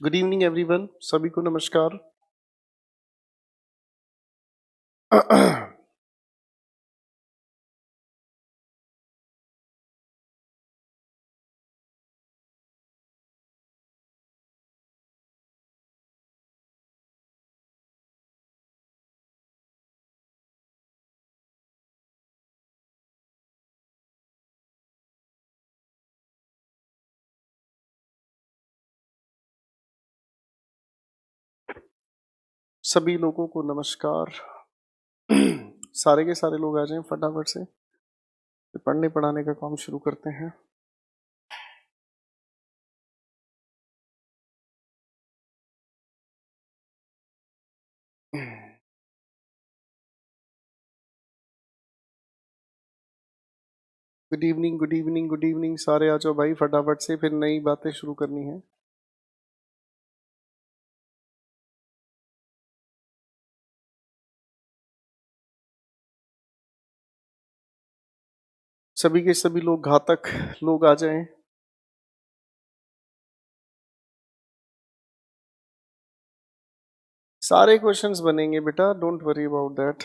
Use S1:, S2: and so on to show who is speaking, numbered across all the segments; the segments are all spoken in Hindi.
S1: गुड इवनिंग एवरीवन, सभी को नमस्कार। सभी लोगों को नमस्कार। सारे के सारे लोग आ जाएं फटाफट से, पढ़ने पढ़ाने का काम शुरू करते हैं। Good evening, good evening, good evening. सारे आ जाओ भाई फटाफट से, फिर नई बातें शुरू करनी है। सभी के सभी लोग घातक लोग आ जाएं। सारे क्वेश्चंस बनेंगे बेटा, डोंट वरी अबाउट दैट।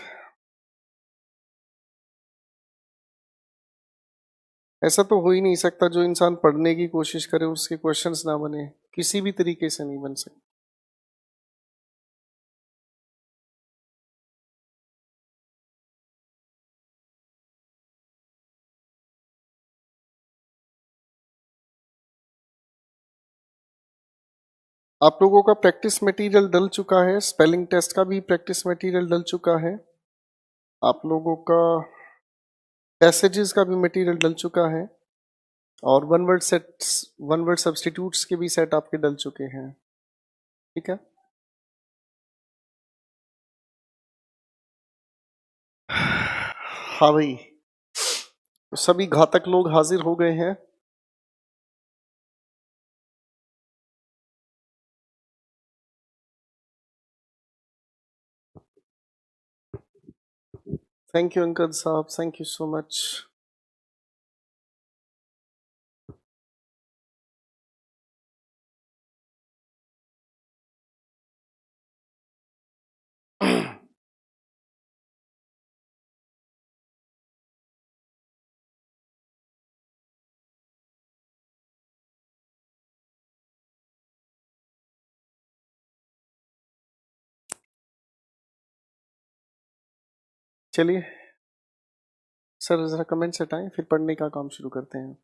S1: ऐसा तो हो ही नहीं सकता जो इंसान पढ़ने की कोशिश करे उसके क्वेश्चंस ना बने, किसी भी तरीके से नहीं बन सकते। आप लोगों का प्रैक्टिस मटेरियल डल चुका है, स्पेलिंग टेस्ट का भी प्रैक्टिस मटेरियल डल चुका है। आप लोगों का पैसेजेस का भी मटेरियल डल चुका है, और one word sets, one word substitutes के भी सेट आपके डल चुके हैं। ठीक है, हाँ भाई, तो सभी घातक लोग हाजिर हो गए हैं। थैंक यू अंकल साहब, थैंक यू सो मच। चलिए सर जरा कमेंट्स हटाएं, फिर पढ़ने का काम शुरू करते हैं।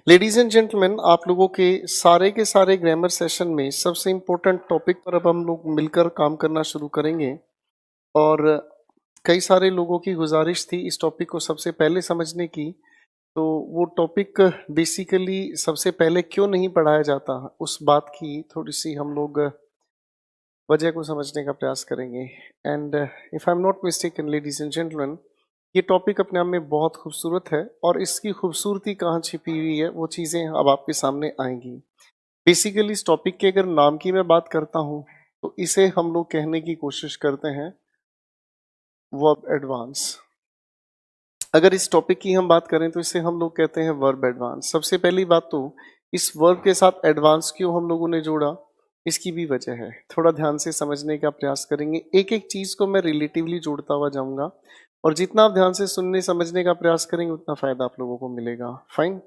S1: लेडीज एंड जेंटलमैन, आप लोगों के सारे ग्रामर सेशन में सबसे इंपॉर्टेंट टॉपिक पर अब हम लोग मिलकर काम करना शुरू करेंगे। और कई सारे लोगों की गुजारिश थी इस टॉपिक को सबसे पहले समझने की, तो वो टॉपिक बेसिकली सबसे पहले क्यों नहीं पढ़ाया जाता, उस बात की थोड़ी सी हम लोग वजह को समझने का प्रयास करेंगे। And if I am not mistaken ladies and gentleman, ये टॉपिक अपने आप में बहुत खूबसूरत है, और इसकी खूबसूरती कहाँ छिपी हुई है वो चीज़ें अब आपके सामने आएंगी। बेसिकली इस टॉपिक के अगर नाम की मैं बात करता हूँ तो इसे हम लोग कहने की कोशिश करते हैं वर्ब एडवांस। अगर इस टॉपिक की हम बात करें तो इसे हम लोग कहते हैं वर्ब एडवांस। सबसे पहली बात तो इस वर्ब के साथ एडवांस क्यों हम लोगों ने जोड़ा, इसकी भी वजह है, थोड़ा ध्यान से समझने का प्रयास करेंगे। एक एक चीज को मैं रिलेटिवली जोड़ता हुआ जाऊंगा, और जितना आप ध्यान से सुनने समझने का प्रयास करेंगे उतना फायदा आप लोगों को मिलेगा। फाइन।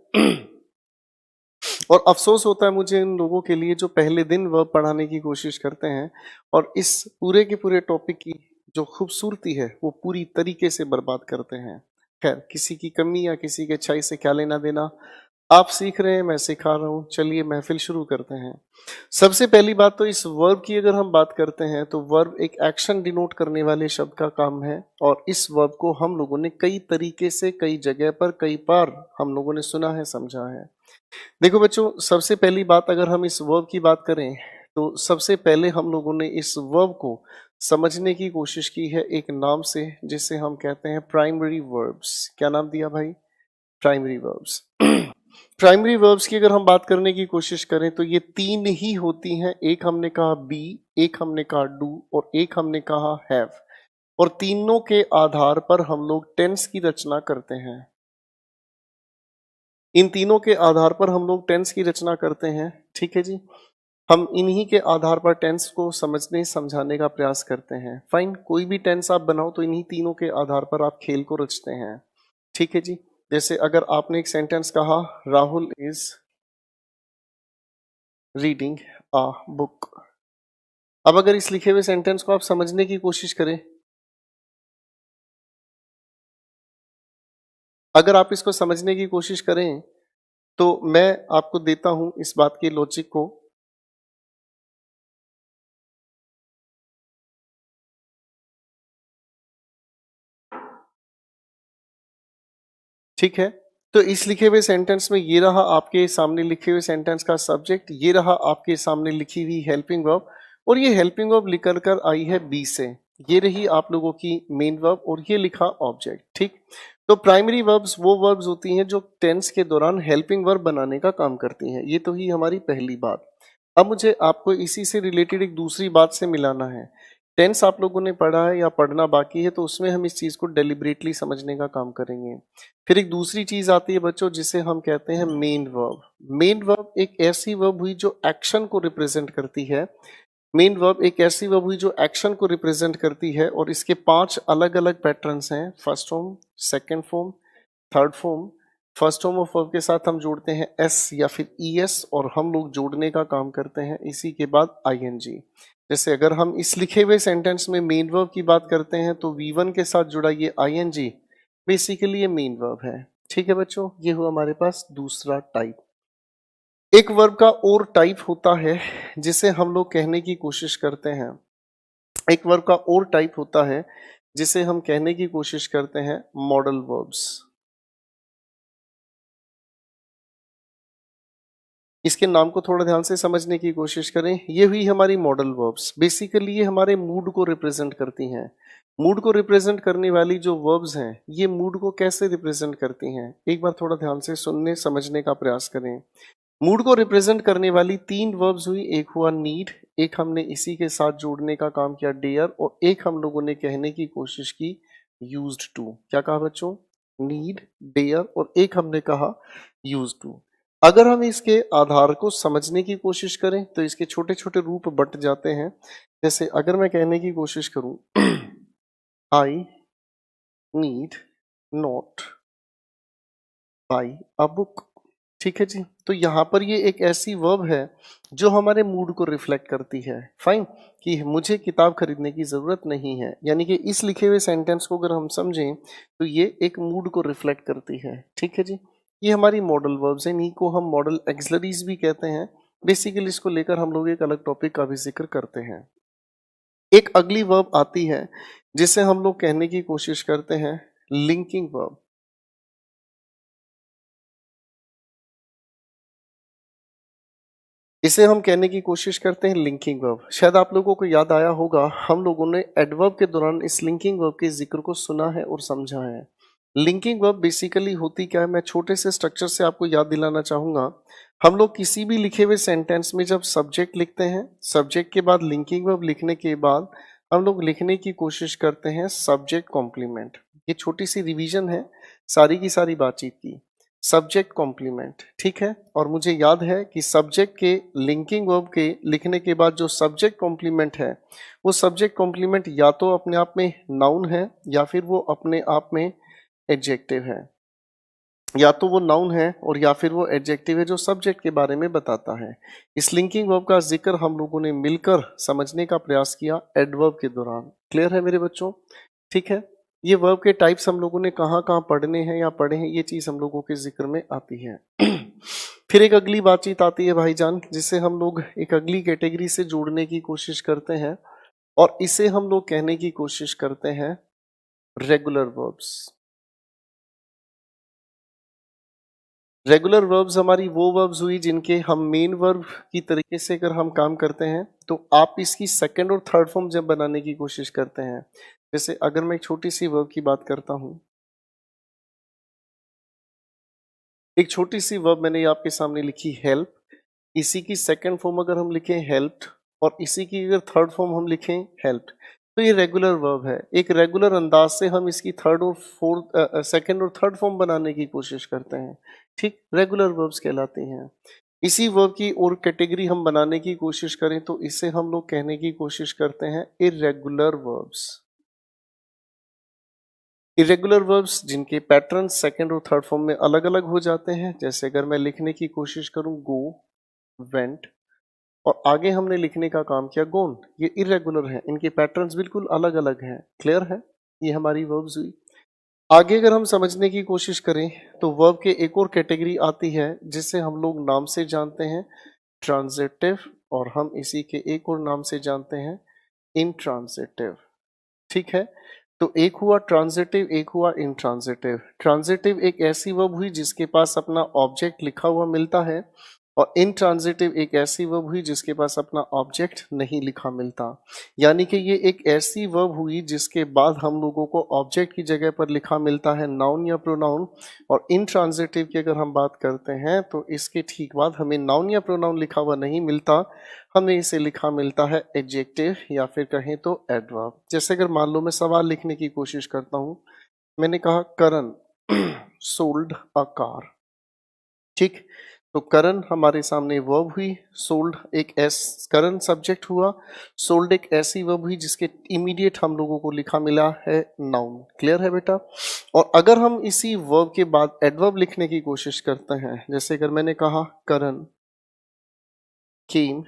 S1: और अफसोस होता है मुझे इन लोगों के लिए जो पहले दिन वर्ब पढ़ाने की कोशिश करते हैं और इस पूरे के पूरे टॉपिक की जो खूबसूरती है वो पूरी तरीके से बर्बाद करते हैं। खैर, किसी की कमी या किसी के अच्छाई से क्या लेना देना, आप सीख रहे हैं, मैं सिखा रहा हूं। चलिए महफिल शुरू करते हैं। सबसे पहली बात तो इस वर्ब की अगर हम बात करते हैं तो वर्ब एक एक्शन डिनोट करने वाले शब्द का काम है, और इस वर्ब को हम लोगों ने कई तरीके से कई जगह पर कई बार हम लोगों ने सुना है, समझा है। देखो बच्चों, सबसे पहली बात अगर हम इस वर्ब की बात करें तो सबसे पहले हम लोगों ने इस वर्ब को समझने की कोशिश की है एक नाम से जिसे हम कहते हैं प्राइमरी वर्ब्स। क्या नाम दिया भाई? Primary verbs. प्राइमरी वर्ब्स की अगर हम बात करने की कोशिश करें तो ये तीन ही होती हैं। एक हमने कहा बी, एक हमने कहा डू, और एक हमने कहा हैव। और तीनों के आधार पर हम लोग टेंस की रचना करते हैं। इन तीनों के आधार पर हम लोग टेंस की रचना करते हैं। ठीक है जी। हम इन्हीं के आधार पर टेंस को समझने समझाने का प्रयास करते हैं। फाइन, कोई भी टेंस आप बनाओ तो इन्हीं तीनों के आधार पर आप खेल को रचते हैं। ठीक है जी। जैसे अगर आपने एक सेंटेंस कहा Rahul is reading a book, अब अगर इस लिखे हुए सेंटेंस को आप समझने की कोशिश करें, अगर आप इसको समझने की कोशिश करें तो मैं आपको देता हूं इस बात के लॉजिक को। ठीक है, तो इस लिखे हुए सेंटेंस में ये रहा आपके सामने लिखे हुए सेंटेंस का सब्जेक्ट, ये रहा आपके सामने लिखी हुई हेल्पिंग वर्ब, और ये हेल्पिंग वर्ब निकल कर आई है बी से। ये रही आप लोगों की मेन वर्ब और ये लिखा ऑब्जेक्ट। ठीक, तो प्राइमरी वर्ब्स वो वर्ब्स होती हैं जो टेंस के दौरान हेल्पिंग वर्ब बनाने का काम करती हैं। ये तो ही हमारी पहली बात। अब मुझे आपको इसी से रिलेटेड एक दूसरी बात से मिलाना है। टेंस आप लोगों ने पढ़ा है या पढ़ना बाकी है, तो उसमें हम इस चीज को डेलिबरेटली समझने का काम करेंगे। फिर एक दूसरी चीज आती है बच्चों जिसे हम कहते हैं मेन वर्ब। मेन वर्ब एक ऐसी वर्ब हुई जो एक्शन को रिप्रेजेंट करती है। मेन वर्ब एक ऐसी वर्ब हुई जो एक्शन को रिप्रेजेंट करती है, और इसके 5 अलग अलग पैटर्न्स हैं। First form, second form, third form. First form of verb के साथ हम जोड़ते हैं एस या फिर ईएस, और हम लोग जोड़ने का काम करते हैं इसी के बाद आईएनजी। जैसे अगर हम इस लिखे हुए सेंटेंस में मेन वर्ब की बात करते हैं तो V1 के साथ जुड़ा ये आईएनजी बेसिकली ये मेन वर्ब है। ठीक है बच्चों, ये हुआ हमारे पास दूसरा टाइप। एक वर्ब का और टाइप होता है जिसे हम लोग कहने की कोशिश करते हैं, एक वर्ब का और टाइप होता है जिसे हम कहने की कोशिश करते हैं मॉडल वर्ब्स। इसके नाम को थोड़ा ध्यान से समझने की कोशिश करें। ये हुई हमारी मॉडल वर्ब्स। बेसिकली ये हमारे मूड को रिप्रेजेंट करती हैं। मूड को रिप्रेजेंट करने वाली जो वर्ब्स हैं ये मूड को कैसे रिप्रेजेंट करती हैं, एक बार थोड़ा ध्यान से सुनने समझने का प्रयास करें। मूड को रिप्रेजेंट करने वाली 3 वर्ब्स हुई, एक हुआ नीड, एक हमने इसी के साथ जोड़ने का काम किया डेयर, और एक हम लोगों ने कहने की कोशिश की यूज्ड टू। क्या कहा बच्चों? नीड, डेयर, और एक हमने कहा यूज्ड टू। अगर हम इसके आधार को समझने की कोशिश करें तो इसके छोटे छोटे रूप बट जाते हैं। जैसे अगर मैं कहने की कोशिश करूं I need not by a book. ठीक है जी, तो यहाँ पर ये एक ऐसी वर्ब है जो हमारे मूड को रिफ्लेक्ट करती है। फाइन, कि मुझे किताब खरीदने की जरूरत नहीं है, यानी कि इस लिखे हुए सेंटेंस को अगर हम समझें तो ये एक मूड को रिफ्लेक्ट करती है। ठीक है जी, ये हमारी मॉडल वर्ब्स हैं, इन्हीं को हम मॉडल एक्सलरीज भी कहते हैं। बेसिकली इसको लेकर हम लोग एक अलग टॉपिक का भी जिक्र करते हैं। एक अगली वर्ब आती है जिसे हम लोग कहने की कोशिश करते हैं लिंकिंग वर्ब। इसे हम कहने की कोशिश करते हैं लिंकिंग वर्ब। शायद आप लोगों को याद आया होगा, हम लोगों ने एडवर्ब के दौरान इस लिंकिंग वर्ब के जिक्र को सुना है और समझा है। लिंकिंग वर्ब बेसिकली होती क्या है, मैं छोटे से स्ट्रक्चर से आपको याद दिलाना चाहूंगा। हम लोग किसी भी लिखे हुए सेंटेंस में जब सब्जेक्ट लिखते हैं, सब्जेक्ट के बाद लिंकिंग वर्ब लिखने के बाद हम लोग लिखने की कोशिश करते हैं सब्जेक्ट कॉम्प्लीमेंट। ये छोटी सी रिवीजन है सारी की सारी बातचीत की। सब्जेक्ट कॉम्प्लीमेंट, ठीक है, और मुझे याद है कि सब्जेक्ट के लिंकिंग वर्ब के लिखने के बाद जो सब्जेक्ट कॉम्प्लीमेंट है वो सब्जेक्ट कॉम्प्लीमेंट या तो अपने आप में नाउन है या फिर वो अपने आप में एडजेक्टिव है। या तो वो नाउन है और या फिर वो एडजेक्टिव है जो सब्जेक्ट के बारे में बताता है। इस लिंकिंग वर्ब का जिक्र हम लोगों ने मिलकर समझने का प्रयास किया एडवर्ब के दौरान। क्लियर है मेरे बच्चों? ठीक है, ये वर्ब के टाइप्स हम लोगों ने कहाँ कहाँ पढ़ने हैं या पढ़े हैं, ये चीज हम लोगों के जिक्र में आती है। फिर एक अगली बातचीत आती है भाईजान, जिसे हम लोग एक अगली कैटेगरी से जोड़ने की कोशिश करते हैं, और इसे हम लोग कहने की कोशिश करते हैं रेगुलर वर्ब्स। रेगुलर वर्ब्स हमारी वो वर्ब्स हुई जिनके हम मेन वर्ब की तरीके से अगर हम काम करते हैं तो आप इसकी सेकंड और थर्ड फॉर्म जब बनाने की कोशिश करते हैं। जैसे अगर मैं एक छोटी सी वर्ब की बात करता हूं, एक छोटी सी वर्ब मैंने आपके सामने लिखी हेल्प, इसी की सेकंड फॉर्म अगर हम लिखें हेल्प्ड, और इसी की अगर थर्ड फॉर्म हम लिखें हेल्प्ड, तो ये रेगुलर वर्ब है। एक रेगुलर अंदाज से हम इसकी थर्ड और फोर्थ सेकंड और थर्ड फॉर्म बनाने की कोशिश करते हैं। ठीक, रेगुलर वर्ब्स कहलाती हैं। इसी वर्ब की और कैटेगरी हम बनाने की कोशिश करें तो इसे हम लोग कहने की कोशिश करते हैं इरेगुलर वर्ब्स। इरेगुलर वर्ब्स जिनके पैटर्न सेकंड और थर्ड फॉर्म में अलग अलग हो जाते हैं, जैसे अगर मैं लिखने की कोशिश करूं गो, वेंट, और आगे हमने लिखने का काम किया गोन, ये इरेगुलर है, इनके पैटर्न्स बिल्कुल अलग अलग हैं। क्लियर है? ये हमारी वर्ब्स हुई। आगे अगर हम समझने की कोशिश करें तो वर्ब के एक और कैटेगरी आती है जिसे हम लोग नाम से जानते हैं ट्रांजिटिव, और हम इसी के एक और नाम से जानते हैं इंट्रांजिटिव। ठीक है, तो एक हुआ ट्रांजिटिव, एक हुआ इंट्रांजिटिव। ट्रांजिटिव एक ऐसी वर्ब हुई जिसके पास अपना ऑब्जेक्ट लिखा हुआ मिलता है, और इंट्रांजिटिव एक ऐसी वर्ब हुई जिसके पास अपना ऑब्जेक्ट नहीं लिखा मिलता। यानी कि ये एक ऐसी वर्ब हुई जिसके बाद हम लोगों को ऑब्जेक्ट की जगह पर लिखा मिलता है नाउन या प्रोनाउन, और इंट्रांजिटिव की अगर हम बात करते हैं तो इसके ठीक बाद हमें नाउन या प्रोनाउन लिखा हुआ नहीं मिलता, हमें इसे लिखा मिलता है एडजेक्टिव या फिर कहें तो एडवर्ब। जैसे अगर मान लो मैं सवाल लिखने की कोशिश करता हूं, मैंने कहा करण सोल्ड अ कार। ठीक, तो करण हमारे सामने वर्ब हुई, सोल्ड एक करण सब्जेक्ट हुआ, सोल्ड एक ऐसी वर्ब हुई जिसके इमीडिएट हम लोगों को लिखा मिला है नाउन। क्लियर है बेटा? और अगर हम इसी वर्ब के बाद एडवर्ब लिखने की कोशिश करते हैं, जैसे अगर मैंने कहा करण केम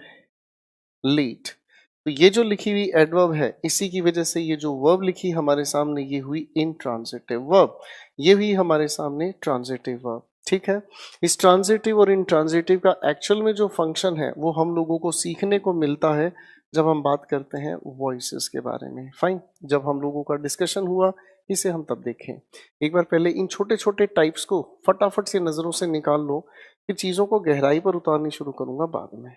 S1: लेट, तो ये जो लिखी हुई एडवर्ब है इसी की वजह से ये जो वर्ब लिखी हमारे सामने ये हुई इंट्रांजिटिव वर्ब, ये हुई हमारे सामने ट्रांजिटिव वर्ब। ठीक है, इस ट्रांजिटिव और इंट्रांजिटिव का एक्चुअल में जो फंक्शन है वो हम लोगों को सीखने को मिलता है जब हम बात करते हैं वॉइसेस के बारे में। फाइन, जब हम लोगों का डिस्कशन हुआ इसे हम तब देखें। एक बार पहले इन छोटे छोटे टाइप्स को फटाफट से नजरों से निकाल लो, फिर चीजों को गहराई पर उतारनी शुरू करूंगा बाद में।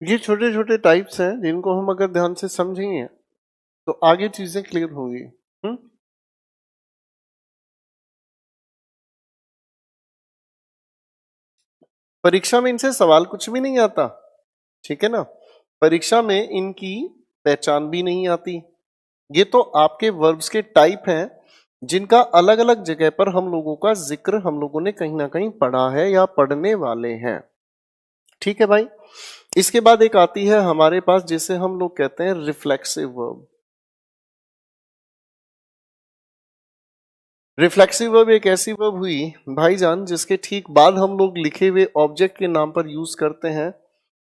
S1: ये छोटे छोटे टाइप्स हैं जिनको हम अगर ध्यान से समझेंगे तो आगे चीजें क्लियर होंगी। हम्म, परीक्षा में इनसे सवाल कुछ भी नहीं आता। ठीक है ना, परीक्षा में इनकी पहचान भी नहीं आती। ये तो आपके वर्ब्स के टाइप हैं जिनका अलग अलग जगह पर हम लोगों का जिक्र हम लोगों ने कहीं ना कहीं पढ़ा है या पढ़ने वाले हैं। ठीक है भाई, इसके बाद एक आती है हमारे पास जिसे हम लोग कहते हैं रिफ्लेक्सिव वर्ब। रिफ्लेक्सिव वर्ब एक ऐसी वर्ब हुई भाईजान जिसके ठीक बाद हम लोग लिखे हुए ऑब्जेक्ट के नाम पर यूज करते हैं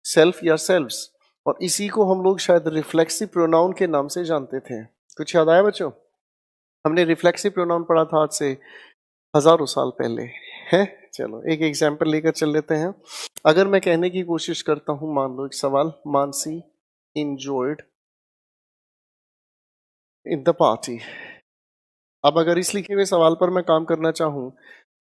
S1: सेल्फ या सेल्व्स, और इसी को हम लोग शायद रिफ्लेक्सिव प्रोनाउन के नाम से जानते थे। कुछ याद आया बच्चों? हमने रिफ्लेक्सिव प्रोनाउन पढ़ा था आज से हजारों साल पहले है। चलो एक एग्जाम्पल लेकर चल लेते हैं। अगर मैं कहने की कोशिश करता हूं, मान लो एक सवाल, Mansi enjoyed in the party. अब अगर इस लिखे हुए सवाल पर मैं काम करना चाहूं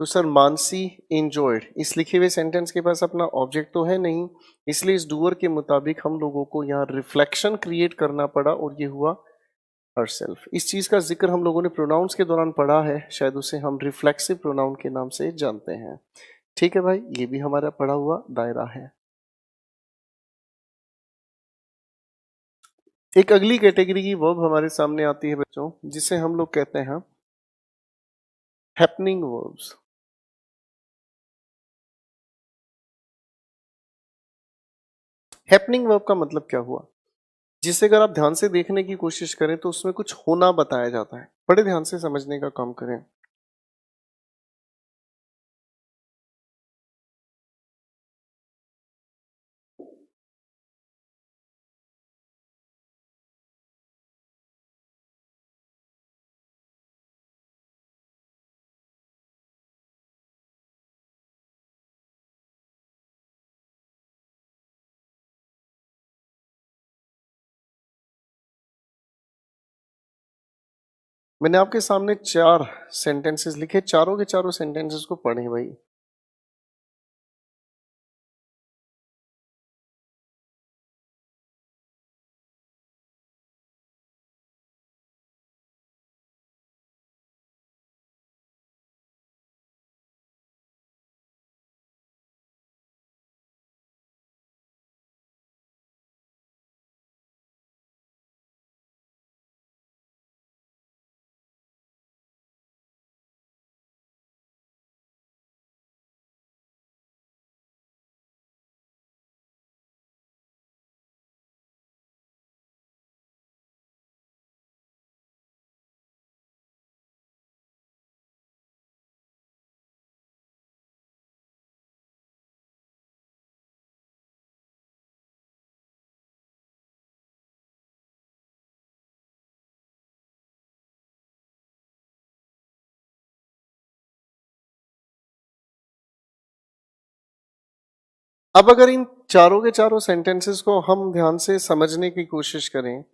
S1: तो सर मानसी इंजॉयड, इस लिखे हुए सेंटेंस के पास अपना ऑब्जेक्ट तो है नहीं, इसलिए इस डूअर के मुताबिक हम लोगों को यहाँ रिफ्लेक्शन क्रिएट करना पड़ा और ये हुआ हरसेल्फ। इस चीज का जिक्र हम लोगों ने प्रोनाउंस के दौरान पढ़ा है, शायद उसे हम रिफ्लेक्सिव प्रोनाउन के नाम से जानते हैं। ठीक है भाई, ये भी हमारा पढ़ा हुआ दायरा है। एक अगली कैटेगरी की वर्ब हमारे सामने आती है बच्चों जिसे हम लोग कहते हैं हैपनिंग वर्ब्स। हैपनिंग वर्ब का मतलब क्या हुआ? जिसे अगर आप ध्यान से देखने की कोशिश करें तो उसमें कुछ होना बताया जाता है। बड़े ध्यान से समझने का काम करें। मैंने आपके सामने 4 सेंटेंसेस लिखे, चारों के चारों सेंटेंसेस को पढ़ें भाई। अब अगर इन चारों के चारों सेंटेंसेस को हम ध्यान से समझने की कोशिश करें,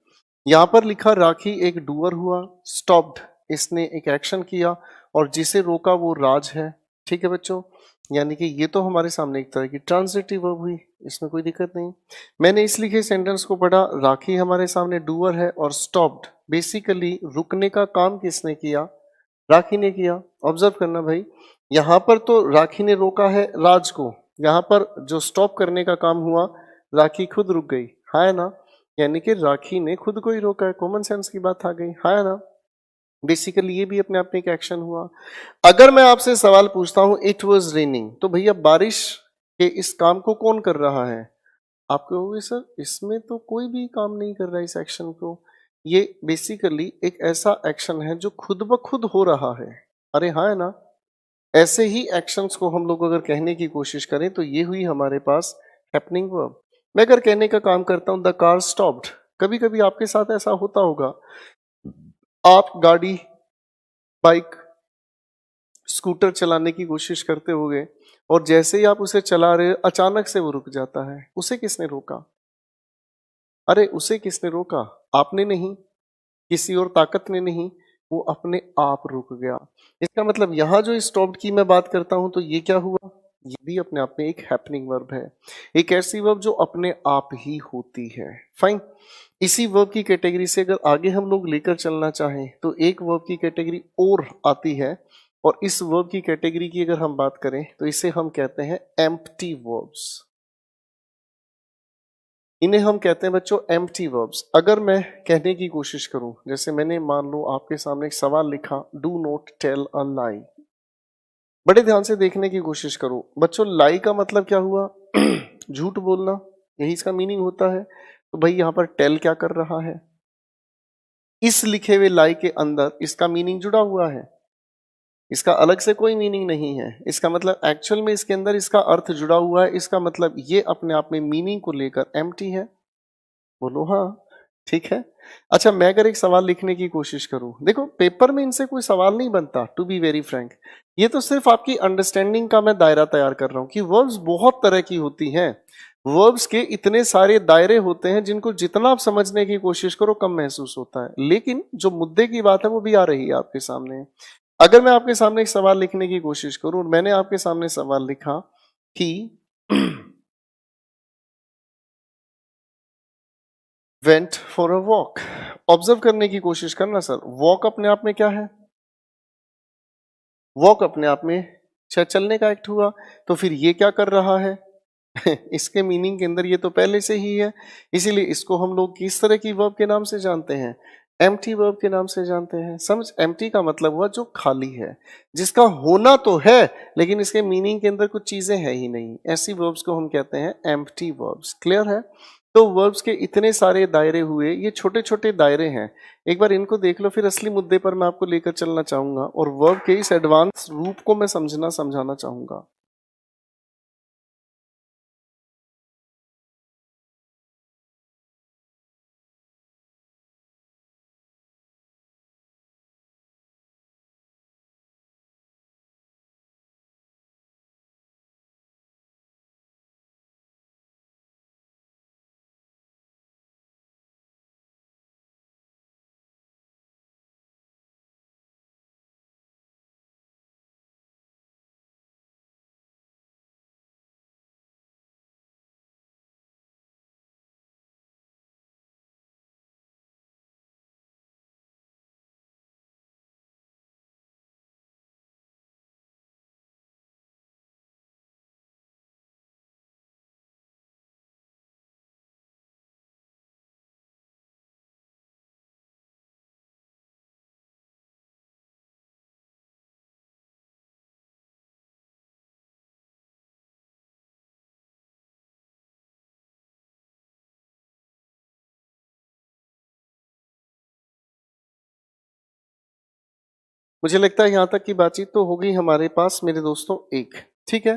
S1: यहां पर लिखा राखी एक डूअर हुआ, स्टॉप्ड इसने एक एक्शन किया, और जिसे रोका वो राज है। ठीक है बच्चों, यानी कि ये तो हमारे सामने एक तरह की ट्रांजिटिव वर्ब हुई, इसमें कोई दिक्कत नहीं। मैंने इस लिखे सेंटेंस को पढ़ा, राखी हमारे सामने डूअर है और स्टॉप्ड बेसिकली रुकने का काम किसने किया? राखी ने किया। ऑब्जर्व करना भाई, यहां पर तो राखी ने रोका है राज को, यहाँ पर जो स्टॉप करने का काम हुआ राखी खुद रुक गई, है ना? यानी कि राखी ने खुद को ही रोका है, कॉमन सेंस की बात आ गई, है ना? बेसिकली ये भी अपने आप में एक एक्शन हुआ। अगर मैं आपसे सवाल पूछता हूं इट वाज रेनिंग, तो भैया बारिश के इस काम को कौन कर रहा है? आप कहोगे सर इसमें तो कोई भी काम नहीं कर रहा है इस एक्शन को। ये बेसिकली एक ऐसा एक्शन है जो खुद ब खुद हो रहा है। अरे हाँ है ना? ऐसे ही एक्शंस को हम लोग अगर कहने की कोशिश करें तो ये हुई हमारे पास हैपनिंग वर्ब। मैं अगर कहने का काम करता हूं द कार स्टॉप्ड, कभी कभी आपके साथ ऐसा होता होगा, आप गाड़ी, बाइक, स्कूटर चलाने की कोशिश करते होगे और जैसे ही आप उसे चला रहे अचानक से वो रुक जाता है, उसे किसने रोका? अरे उसे किसने रोका? आपने नहीं, किसी और ताकत ने नहीं, वो अपने आप रुक गया। इसका मतलब यहां जो स्टॉप्ड की मैं बात करता हूं तो ये क्या हुआ? ये भी अपने आप में एक हैपनिंग वर्ब है, एक ऐसी वर्ब जो अपने आप ही होती है। फाइन, इसी वर्ब की कैटेगरी से अगर आगे हम लोग लेकर चलना चाहें तो एक वर्ब की कैटेगरी और आती है, और इस वर्ब की कैटेगरी की अगर हम बात करें तो इसे हम कहते हैं एम्प्टी वर्ब्स। इन्हें हम कहते हैं बच्चों एम्प्टी वर्ब्स। अगर मैं कहने की कोशिश करूं, जैसे मैंने मान लो आपके सामने एक सवाल लिखा, डू नॉट टेल अ लाई। बड़े ध्यान से देखने की कोशिश करो बच्चों, लाई का मतलब क्या हुआ? झूठ बोलना, यही इसका मीनिंग होता है। तो भाई यहां पर टेल क्या कर रहा है? इस लिखे हुए लाई के अंदर इसका मीनिंग जुड़ा हुआ है, इसका अलग से कोई मीनिंग नहीं है। इसका मतलब एक्चुअल में इसके अंदर इसका अर्थ जुड़ा हुआ है, इसका मतलब ये अपने आप में मीनिंग को लेकर एम्प्टी है। बोलो हाँ, ठीक है। अच्छा मैं अगर एक सवाल लिखने की कोशिश करूं, देखो पेपर में इनसे कोई सवाल नहीं बनता, टू बी वेरी फ्रैंक। ये तो सिर्फ आपकी अंडरस्टैंडिंग का मैं दायरा तैयार कर रहा हूं कि वर्ब्स बहुत तरह की होती हैं। वर्ब्स के इतने सारे दायरे होते हैं जिनको जितना आप समझने की कोशिश करो कम महसूस होता है, लेकिन जो मुद्दे की बात है वो भी आ रही है आपके सामने। अगर मैं आपके सामने एक सवाल लिखने की कोशिश करूं और मैंने आपके सामने सवाल लिखा कि went for a walk, observe करने की कोशिश करना सर, वॉक अपने आप में क्या है? वॉक अपने आप में चलने का एक्ट हुआ, तो फिर ये क्या कर रहा है? इसके मीनिंग के अंदर ये तो पहले से ही है, इसीलिए इसको हम लोग किस तरह की वर्ब के नाम से जानते हैं? एम्प्टी वर्ब के नाम से जानते हैं। समझ, एम्प्टी का मतलब हुआ जो खाली है, जिसका होना तो है लेकिन इसके मीनिंग के अंदर कुछ चीजें है ही नहीं, ऐसी वर्ब्स को हम कहते हैं एम्प्टी वर्ब्स। क्लियर है? तो वर्ब्स के इतने सारे दायरे हुए, ये छोटे छोटे दायरे हैं। एक बार इनको देख लो, फिर असली मुद्दे पर मैं आपको लेकर चलना चाहूंगा और वर्ब के इस एडवांस रूप को मैं समझाना चाहूंगा। मुझे लगता है यहां तक की बातचीत तो हो गई हमारे पास मेरे दोस्तों। एक ठीक है,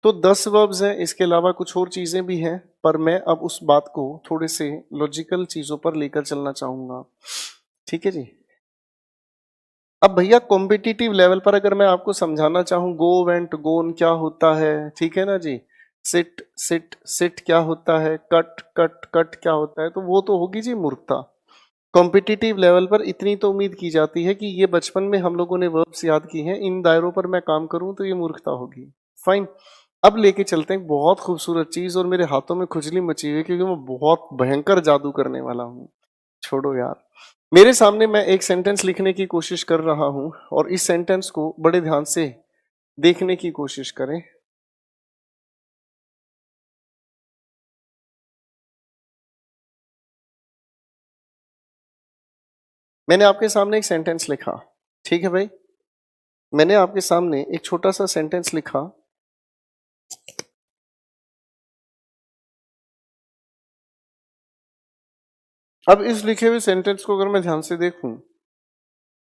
S1: तो 10 वर्ब्स हैं, इसके अलावा कुछ और चीजें भी हैं, पर मैं अब उस बात को थोड़े से लॉजिकल चीजों पर लेकर चलना चाहूंगा। ठीक है जी। अब भैया कॉम्पिटिटिव लेवल पर अगर मैं आपको समझाना चाहूँ, गो वेंट गोन क्या होता है, ठीक है ना जी, सिट सिट सिट क्या होता है, कट कट कट क्या होता है, तो वो तो होगी जी मूर्खता। कॉम्पिटिटिव लेवल पर इतनी तो उम्मीद की जाती है कि ये बचपन में हम लोगों ने वर्ब्स याद की हैं, इन दायरों पर मैं काम करूं तो ये मूर्खता होगी। फाइन। अब लेके चलते हैं बहुत खूबसूरत चीज, और मेरे हाथों में खुजली मची हुई है क्योंकि मैं बहुत भयंकर जादू करने वाला हूँ। छोड़ो यार। मेरे सामने मैं एक सेंटेंस लिखने की कोशिश कर रहा हूं, और इस सेंटेंस को बड़े ध्यान से देखने की कोशिश करें। मैंने आपके सामने एक सेंटेंस लिखा, ठीक है भाई, मैंने आपके सामने एक छोटा सा सेंटेंस लिखा। अब इस लिखे हुए सेंटेंस को अगर मैं ध्यान से देखूं,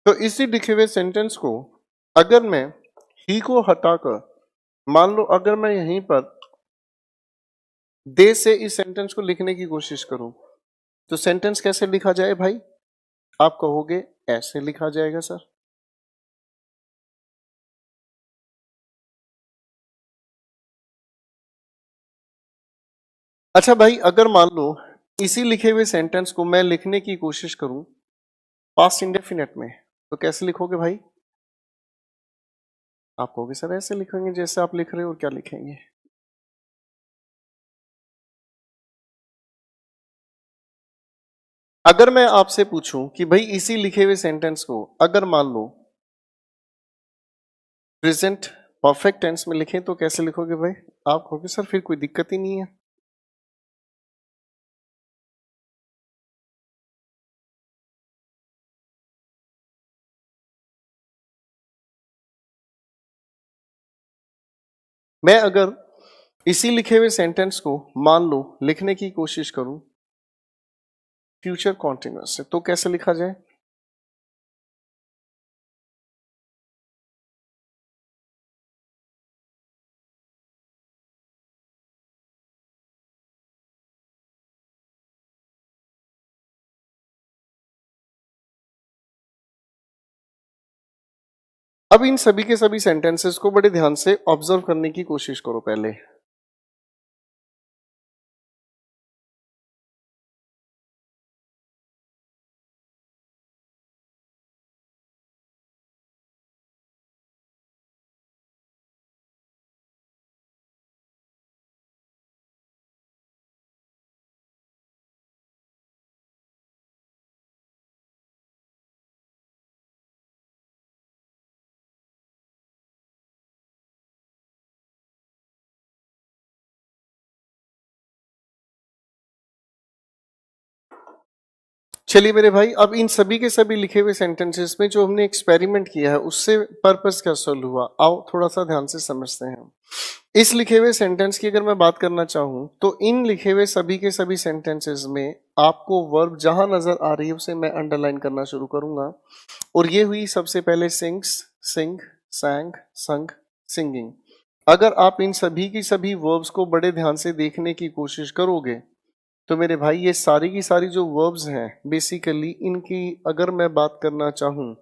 S1: तो इसी लिखे हुए सेंटेंस को अगर मैं ही को हटाकर, मान लो अगर मैं यहीं पर दे से इस सेंटेंस को लिखने की कोशिश करूं, तो सेंटेंस कैसे लिखा जाए भाई? आप कहोगे ऐसे लिखा जाएगा सर। अच्छा भाई, अगर मान लो इसी लिखे हुए सेंटेंस को मैं लिखने की कोशिश करूं पास्ट इंडेफिनेट में, तो कैसे लिखोगे भाई? आप कहोगे सर ऐसे लिखेंगे जैसे आप लिख रहे हो, और क्या लिखेंगे? अगर मैं आपसे पूछूं कि भाई इसी लिखे हुए सेंटेंस को अगर मान लो प्रेजेंट परफेक्ट टेंस में लिखें, तो कैसे लिखोगे भाई? आप कहोगे सर फिर कोई दिक्कत ही नहीं है। मैं अगर इसी लिखे हुए सेंटेंस को मान लो लिखने की कोशिश करूं फ्यूचर कॉन्टिन्यूअस से, तो कैसे लिखा जाए? अब इन सभी के सभी सेंटेंसेस को बड़े ध्यान से ऑब्जर्व करने की कोशिश करो पहले। चलिए मेरे भाई, अब इन सभी के सभी लिखे हुए सेंटेंसेस में जो हमने एक्सपेरिमेंट किया है उससे पर्पस क्या सॉल्व हुआ, आओ थोड़ा सा ध्यान से समझते हैं। इस लिखे हुए सेंटेंस की अगर मैं बात करना चाहूं तो इन लिखे हुए सभी के सभी सेंटेंसेस में आपको वर्ब जहां नजर आ रही है उसे मैं अंडरलाइन करना शुरू करूंगा। और ये हुई सबसे पहले सिंग्स, सिंग, सैंग, संग, सिंगिंग। अगर आप इन सभी की सभी वर्ब्स को बड़े ध्यान से देखने की कोशिश करोगे तो मेरे भाई ये सारी की सारी जो वर्ब्स हैं बेसिकली इनकी अगर मैं बात करना चाहूं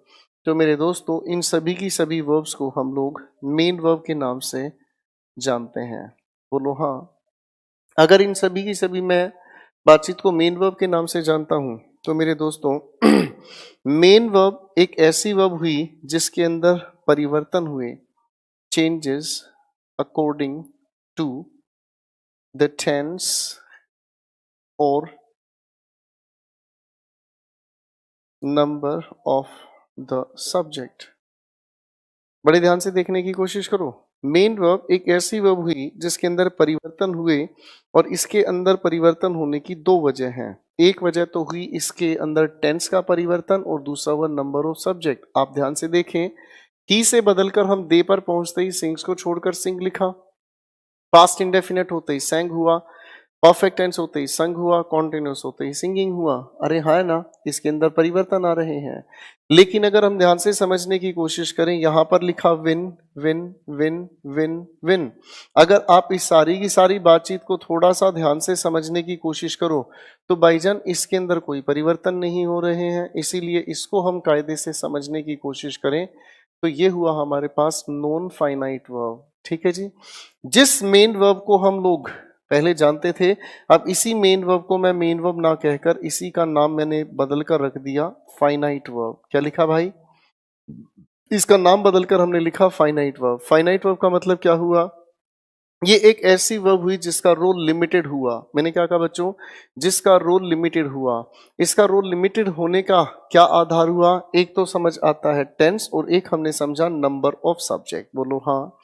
S1: तो मेरे दोस्तों इन सभी की सभी वर्ब्स को हम लोग मेन वर्ब के नाम से जानते हैं। बोलो हाँ। अगर इन सभी की सभी मैं बातचीत को मेन वर्ब के नाम से जानता हूं तो मेरे दोस्तों मेन वर्ब एक ऐसी वर्ब हुई जिसके अंदर परिवर्तन हुए, changes according to the tense और नंबर ऑफ द सब्जेक्ट। बड़े ध्यान से देखने की कोशिश करो। मेन वर्ब एक ऐसी वर्ब हुई जिसके अंदर परिवर्तन हुए और इसके अंदर परिवर्तन होने की दो वजह हैं। एक वजह तो हुई इसके अंदर टेंस का परिवर्तन और दूसरा हुआ नंबर ऑफ सब्जेक्ट। आप ध्यान से देखें, ही से बदलकर हम दे पर पहुंचते ही सिंग्स को छोड़कर सिंग लिखा, पास्ट इंडेफिनेट होते ही सैंग हुआ, परफेक्ट टेंस होते ही संग हुआ, कॉन्टिन्यूस होते ही सिंगिंग हुआ। अरे हाँ ना, इसके अंदर परिवर्तन आ रहे हैं। लेकिन अगर हम ध्यान से समझने की कोशिश करें, यहां पर लिखा win win win win win. अगर आप इस सारी की सारी बातचीत को थोड़ा सा ध्यान से समझने की कोशिश करो तो भाईजान इसके अंदर कोई परिवर्तन नहीं हो रहे हैं। इसीलिए इसको हम कायदे से समझने की कोशिश करें तो ये हुआ हमारे पास नॉन फाइनाइट वर्ब। ठीक है जी। जिस मेन वर्ब को हम लोग पहले जानते थे, अब इसी मेन वर्ब को मैं मेन वर्ब ना कहकर इसी का नाम मैंने बदल कर रख दिया फाइनाइट वर्ब। क्या लिखा भाई? इसका नाम बदलकर हमने लिखा फाइनाइट वर्ब। फाइनाइट वर्ब का मतलब क्या हुआ? ये एक ऐसी वर्ब हुई जिसका रोल लिमिटेड हुआ। मैंने क्या कहा बच्चों? जिसका रोल लिमिटेड हुआ। इसका रोल लिमिटेड होने का क्या आधार हुआ? एक तो समझ आता है टेंस और एक हमने समझा नंबर ऑफ सब्जेक्ट। बोलो हाँ।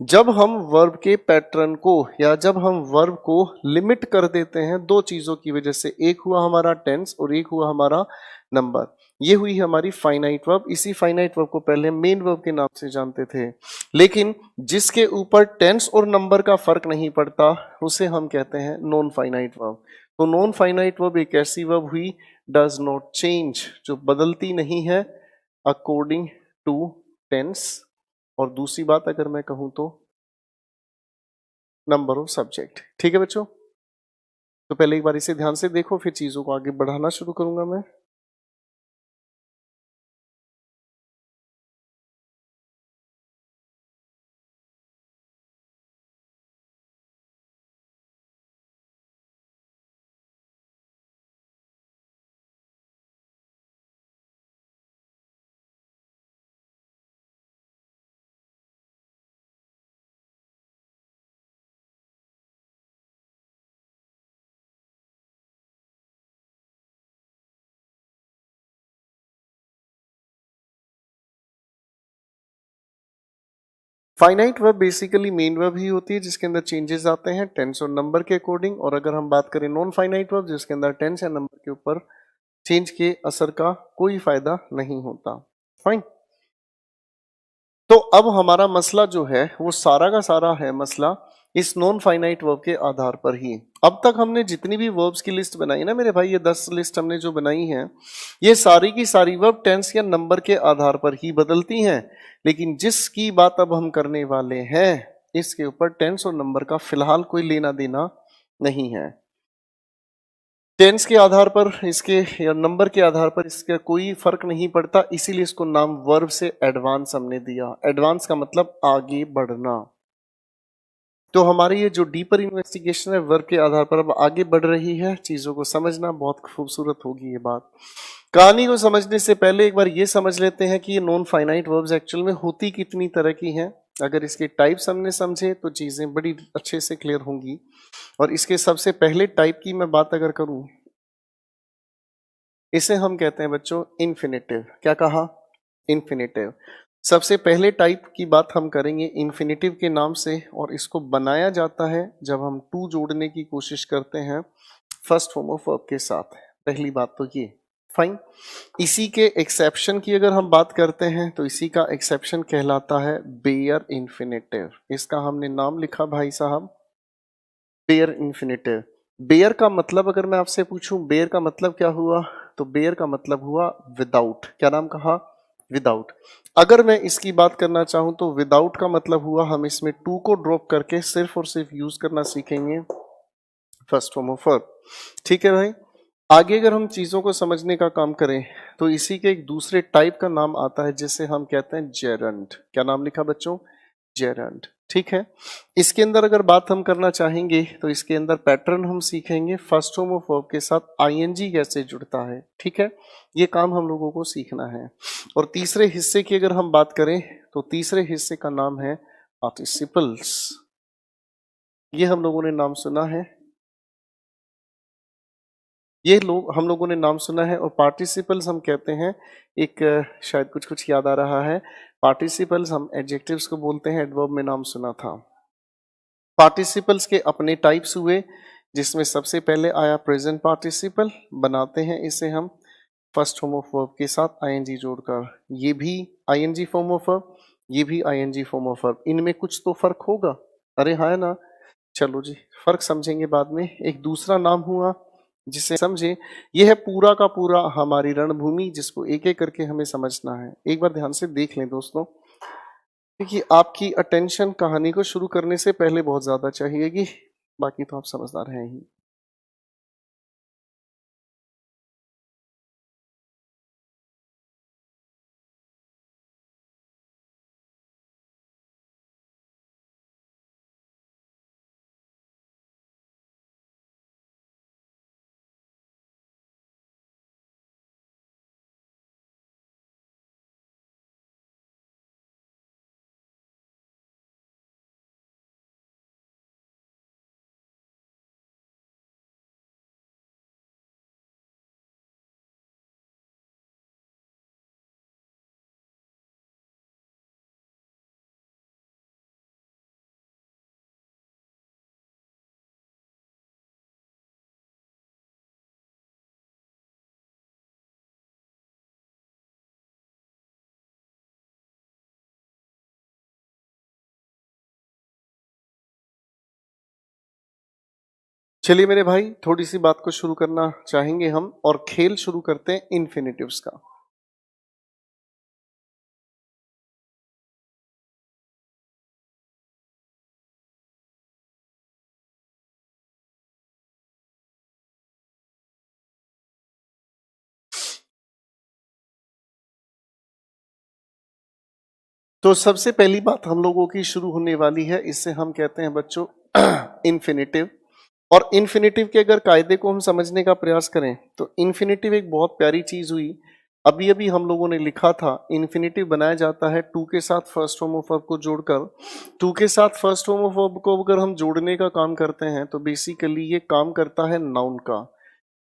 S1: जब हम वर्ब के पैटर्न को या जब हम वर्ब को लिमिट कर देते हैं दो चीजों की वजह से, एक हुआ हमारा टेंस और एक हुआ हमारा नंबर, ये हुई हमारी फाइनाइट वर्ब। इसी फाइनाइट वर्ब को पहले मेन वर्ब के नाम से जानते थे, लेकिन जिसके ऊपर टेंस और नंबर का फर्क नहीं पड़ता उसे हम कहते हैं नॉन फाइनाइट वर्ब। तो नॉन फाइनाइट वर्ब एक ऐसी वर्ब हुई डज नॉट चेंज, जो बदलती नहीं है अकॉर्डिंग टू टेंस, और दूसरी बात अगर मैं कहूं तो नंबर ऑफ सब्जेक्ट। ठीक है बच्चों, तो पहले एक बार इसे ध्यान से देखो, फिर चीजों को आगे बढ़ाना शुरू करूंगा मैं। Finite verb basically main verb ही होती है जिसके अंदर चेंजेस आते हैं टेंस और नंबर के अकॉर्डिंग, और अगर हम बात करें नॉन फाइनाइट वर्ब जिसके अंदर टेंस या नंबर के ऊपर चेंज के असर का कोई फायदा नहीं होता। फाइन। तो अब हमारा मसला जो है वो सारा का सारा है मसला इस नॉन फाइनाइट वर्ब के आधार पर ही। अब तक हमने जितनी भी वर्ब्स की लिस्ट बनाई ना मेरे भाई, ये 10 लिस्ट हमने जो बनाई है, ये सारी की सारी वर्ब टेंस या नंबर के आधार पर ही बदलती हैं। लेकिन जिसकी बात अब हम करने वाले हैं इसके ऊपर टेंस और नंबर का फिलहाल कोई लेना देना नहीं है। टेंस के आधार पर इसके या नंबर के आधार पर इसका कोई फर्क नहीं पड़ता, इसीलिए इसको नाम वर्ब से एडवांस हमने दिया। एडवांस का मतलब आगे बढ़ना। तो हमारी ये जो डीपर इन्वेस्टिगेशन है वर्ब के आधार पर अब आगे बढ़ रही है। चीजों को समझना बहुत खूबसूरत होगी ये बात। कहानी को समझने से पहले एक बार ये समझ लेते हैं कि ये नॉन फाइनाइट वर्ब्स एक्चुअल में होती कितनी तरह की हैं। अगर इसके टाइप्स हमने समझे तो चीजें बड़ी अच्छे से क्लियर होंगी। और इसके सबसे पहले टाइप की मैं बात अगर करूं, इसे हम कहते हैं बच्चों इन्फिनेटिव। क्या कहा? इन्फिनेटिव। सबसे पहले टाइप की बात हम करेंगे इन्फिनेटिव के नाम से, और इसको बनाया जाता है जब हम टू जोड़ने की कोशिश करते हैं फर्स्ट फॉर्म ऑफ वर्ब के साथ। पहली बात तो ये फाइन। इसी के एक्सेप्शन की अगर हम बात करते हैं तो इसी का एक्सेप्शन कहलाता है बेयर इन्फिनेटिव। इसका हमने नाम लिखा भाई साहब बेयर इन्फिनेटिव। बेयर का मतलब अगर मैं आपसे पूछूं बेयर का मतलब क्या हुआ, तो बेयर का मतलब हुआ विदाउट। क्या नाम कहा? विदाउट। अगर मैं इसकी बात करना चाहूं तो विदाउट का मतलब हुआ हम इसमें टू को ड्रॉप करके सिर्फ और सिर्फ यूज करना सीखेंगे फर्स्ट फॉर्म ऑफ वर्ब। ठीक है भाई। आगे अगर हम चीजों को समझने का काम करें तो इसी के एक दूसरे टाइप का नाम आता है जिसे हम कहते हैं जेरंड। क्या नाम लिखा बच्चों? जेरंड। ठीक है। इसके अंदर अगर बात हम करना चाहेंगे तो इसके अंदर पैटर्न हम सीखेंगे फर्स्ट फॉर्म ऑफ वर्ब के साथ आईएनजी कैसे जुड़ता है। ठीक है, ये काम हम लोगों को सीखना है। और तीसरे हिस्से की अगर हम बात करें तो तीसरे हिस्से का नाम है पार्टिसिपल्स। ये हम लोगों ने नाम सुना है, ये लोग हम लोगों ने नाम सुना है। और पार्टिसिपल्स हम कहते हैं एक शायद कुछ कुछ याद आ रहा है, पार्टिसिपल्स हम एडजेक्टिव्स को बोलते हैं, एडवर्ब में नाम सुना था। पार्टिसिपल्स के अपने टाइप्स हुए जिसमें सबसे पहले आया प्रेजेंट पार्टिसिपल। बनाते हैं इसे हम फर्स्ट फॉर्म ऑफ वर्ब के साथ आईएनजी जोड़कर। ये भी आईएनजी फॉर्म ऑफ वर्ब, ये भी आईएनजी फॉर्म ऑफ वर्ब। इनमें कुछ तो फर्क होगा, अरे हाँ ना। चलो जी, फर्क समझेंगे बाद में। एक दूसरा नाम हुआ जिसे समझे, यह है पूरा का पूरा हमारी रणभूमि जिसको एक एक करके हमें समझना है। एक बार ध्यान से देख लें दोस्तों, क्योंकि आपकी अटेंशन कहानी को शुरू करने से पहले बहुत ज्यादा चाहिएगी, बाकी तो आप समझदार हैं ही। चलिए मेरे भाई, थोड़ी सी बात को शुरू करना चाहेंगे हम और खेल शुरू करते हैं इन्फिनेटिव्स का। तो सबसे पहली बात हम लोगों की शुरू होने वाली है, इससे हम कहते हैं बच्चों इन्फिनेटिव। और इन्फिनेटिव के अगर कायदे को हम समझने का प्रयास करें तो इन्फिनेटिव एक बहुत प्यारी चीज हुई। अभी अभी हम लोगों ने लिखा था इन्फिनेटिव बनाया जाता है टू के साथ फर्स्ट फॉर्म ऑफ वर्ब को जोड़कर। टू के साथ फर्स्ट फॉर्म ऑफ वर्ब को अगर हम जोड़ने का काम करते हैं तो बेसिकली ये काम करता है नाउन का,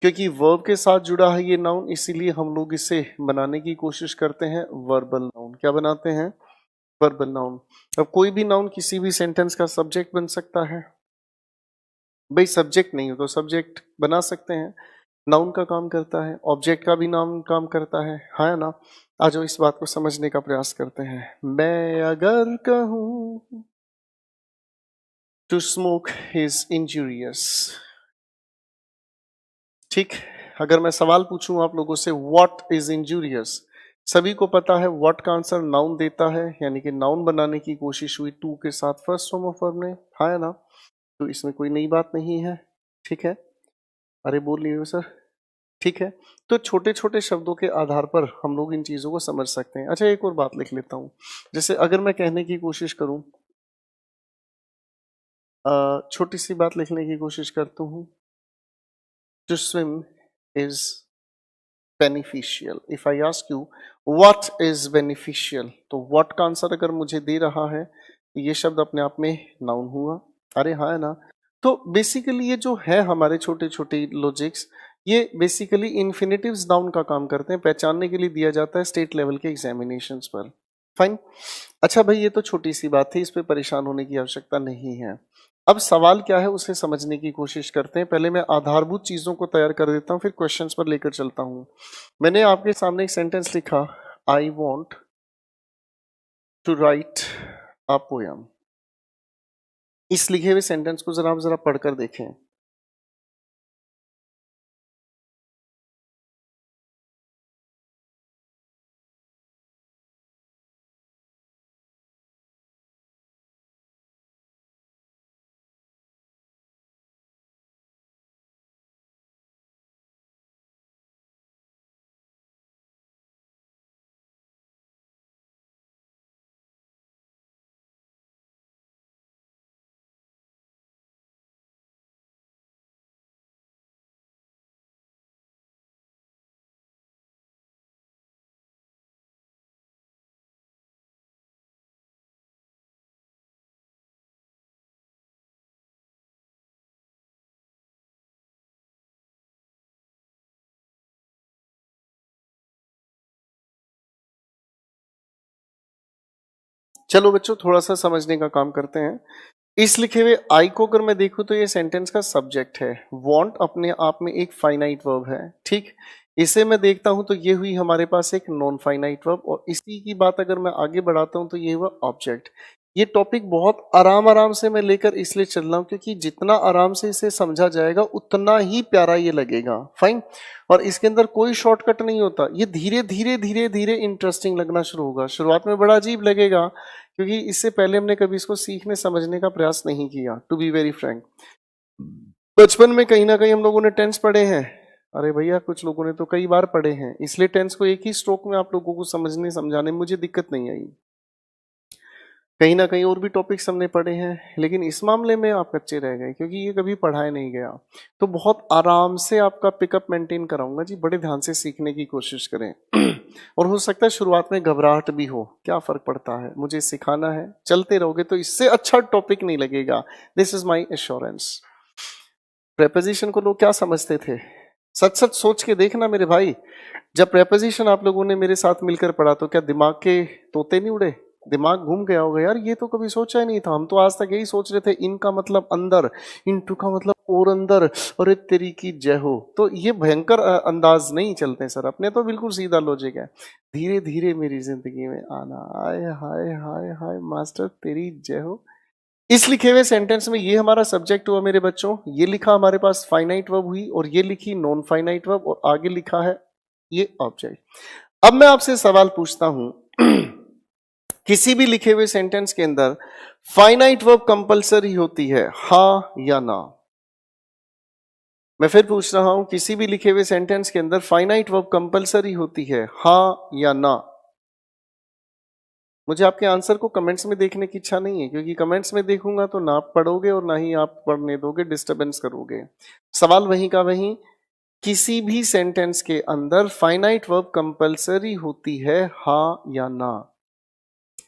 S1: क्योंकि वर्ब के साथ जुड़ा है ये नाउन, इसीलिए हम लोग इसे बनाने की कोशिश करते हैं वर्बल नाउन। क्या बनाते हैं? Verbal noun. अब कोई भी नाउन किसी भी सेंटेंस का सब्जेक्ट बन सकता है भाई, सब्जेक्ट नहीं हो तो सब्जेक्ट बना सकते हैं, नाउन का काम करता है, ऑब्जेक्ट का भी नाउन काम करता है, हाँ ना। आ जाओ इस बात को समझने का प्रयास करते हैं। मैं अगर कहूं टू स्मोक इज इंजूरियस, ठीक। अगर मैं सवाल पूछूं आप लोगों से व्हाट इज इंजूरियस, सभी को पता है व्हाट का आंसर नाउन देता है, यानी कि नाउन बनाने की कोशिश हुई टू के साथ फर्स्ट फॉर्म ऑफ वर्ब ने, हाँ ना। तो इसमें कोई नई बात नहीं है, ठीक है। अरे बोल नहीं हो सर, ठीक है। तो छोटे छोटे शब्दों के आधार पर हम लोग इन चीजों को समझ सकते हैं। अच्छा एक और बात लिख लेता हूं, जैसे अगर मैं कहने की कोशिश करूं, छोटी सी बात लिखने की कोशिश करता हूं, to swim is beneficial. If I ask you what is beneficial, तो व्हाट का आंसर अगर मुझे दे रहा है तो ये शब्द अपने आप में नाउन हुआ, अरे हाँ है ना। तो बेसिकली ये जो है हमारे छोटे छोटे लॉजिक्स, ये बेसिकली इन्फिनेटिव्स नाउन का काम करते हैं, पहचानने के लिए दिया जाता है स्टेट लेवल के एग्जामिनेशंस पर। फाइन। अच्छा भाई, ये तो छोटी सी बात थी, इस पे परेशान होने की आवश्यकता नहीं है। अब सवाल क्या है उसे समझने की कोशिश करते हैं। पहले मैं आधारभूत चीजों को तैयार कर देता हूं, फिर क्वेश्चंस पर लेकर चलता हूं। मैंने आपके सामने एक सेंटेंस लिखा, I want to write a poem. इस लिखे हुए सेंटेंस को जरा आप जरा पढ़कर देखें। चलो बच्चों, थोड़ा सा समझने का काम करते हैं। इस लिखे हुए आई को अगर मैं देखूं तो ये सेंटेंस का सब्जेक्ट है। वांट अपने आप में एक फाइनाइट वर्ब है, ठीक। इसे मैं देखता हूं तो ये हुई हमारे पास एक नॉन फाइनाइट वर्ब, और इसी की बात अगर मैं आगे बढ़ाता हूं तो ये हुआ ऑब्जेक्ट। ये टॉपिक बहुत आराम आराम से मैं लेकर इसलिए चल रहा हूं क्योंकि जितना आराम से इसे समझा जाएगा उतना ही प्यारा ये लगेगा। फाइन। और इसके अंदर कोई शॉर्टकट नहीं होता, ये धीरे धीरे धीरे धीरे इंटरेस्टिंग लगना शुरू होगा। शुरुआत में बड़ा अजीब लगेगा क्योंकि इससे पहले हमने कभी इसको सीखने समझने का प्रयास नहीं किया, टू बी वेरी फ्रैंक। बचपन में कहीं ना कहीं हम लोगों ने टेंस पढ़े हैं। अरे भैया, कुछ लोगों ने तो कई बार पढ़े हैं, इसलिए टेंस को एक ही स्ट्रोक में आप लोगों को समझने समझाने में मुझे दिक्कत नहीं आई। कहीं ना कहीं और भी टॉपिक्स हमने पढ़े हैं, लेकिन इस मामले में आप कच्चे रह गए क्योंकि ये कभी पढ़ाया नहीं गया। तो बहुत आराम से आपका पिकअप मेंटेन कराऊंगा जी, बड़े ध्यान से सीखने की कोशिश करें। और हो सकता है शुरुआत में घबराहट भी हो, क्या फर्क पड़ता है, मुझे सिखाना है, चलते रहोगे तो इससे अच्छा टॉपिक नहीं लगेगा। This is my assurance. Preposition को लोग क्या समझते थे? सच सच सोच के देखना मेरे भाई, जब प्रेपोजिशन आप लोगों ने मेरे साथ मिलकर पढ़ा तो क्या दिमाग के तोते नहीं उड़े? दिमाग घूम गया होगा, यार ये तो कभी सोचा ही नहीं था। हम तो आज तक यही सोच रहे थे, इनका मतलब अंदर, इनटू का मतलब और अंदर, और तेरी की जय हो। तो ये भयंकर अंदाज नहीं चलते सर अपने, तो बिल्कुल सीधा लॉजिक है। धीरे धीरे मेरी जिंदगी में आना, आय हाय हाय हाय मास्टर तेरी जय हो। इस लिखे हुए सेंटेंस में ये हमारा सब्जेक्ट हुआ मेरे बच्चों, ये लिखा हमारे पास फाइनाइट वर्ब हुई, और ये लिखी नॉन फाइनाइट वर्ब, और आगे लिखा है ये ऑब्जेक्ट। अब मैं आपसे सवाल पूछता हूं, किसी भी लिखे हुए सेंटेंस के अंदर फाइनाइट वर्ब कंपलसरी होती है, हाँ या ना? मैं फिर पूछ रहा हूं, किसी भी लिखे हुए सेंटेंस के अंदर फाइनाइट वर्ब कंपलसरी होती है, हाँ या ना? मुझे आपके आंसर को कमेंट्स में देखने की इच्छा नहीं है, क्योंकि कमेंट्स में देखूंगा तो ना आप पढ़ोगे और ना ही आप पढ़ने दोगे, डिस्टरबेंस करोगे। सवाल वहीं का वहीं, किसी भी सेंटेंस के अंदर फाइनाइट वर्ब कंपलसरी होती है, हाँ या ना?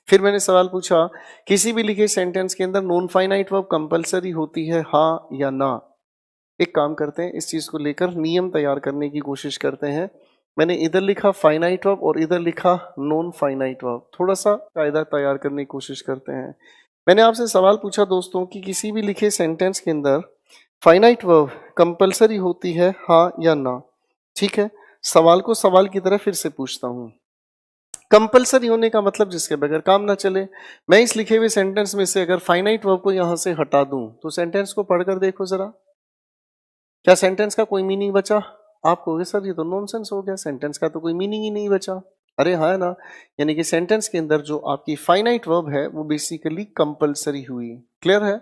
S1: फिर मैंने सवाल पूछा, किसी भी लिखे सेंटेंस के अंदर नॉन फाइनाइट वर्ब कंपलसरी होती है, हाँ या ना? एक काम करते हैं, इस चीज को लेकर नियम तैयार करने की कोशिश करते हैं। मैंने इधर लिखा फाइनाइट वर्ब और इधर लिखा नॉन फाइनाइट वर्ब, थोड़ा सा कायदा तैयार करने की कोशिश करते हैं। मैंने आपसे सवाल पूछा दोस्तों कि किसी भी लिखे सेंटेंस के अंदर फाइनाइट वर्ब कंपलसरी होती है, हाँ या ना? ठीक है, सवाल को सवाल की तरह फिर से पूछता हूं। कंपलसरी होने का मतलब जिसके बगैर काम ना चले। मैं इस लिखे हुए सेंटेंस में से अगर फाइनाइट वर्ब को यहां से हटा दूं तो सेंटेंस को पढ़कर देखो जरा, क्या सेंटेंस का कोई मीनिंग बचा? आप कहोगे सर ये तो नॉनसेंस हो गया, सेंटेंस का तो कोई मीनिंग ही नहीं बचा। अरे हाँ ना, यानी कि सेंटेंस के अंदर जो आपकी फाइनाइट वर्ब है वो बेसिकली कंपलसरी हुई। क्लियर है?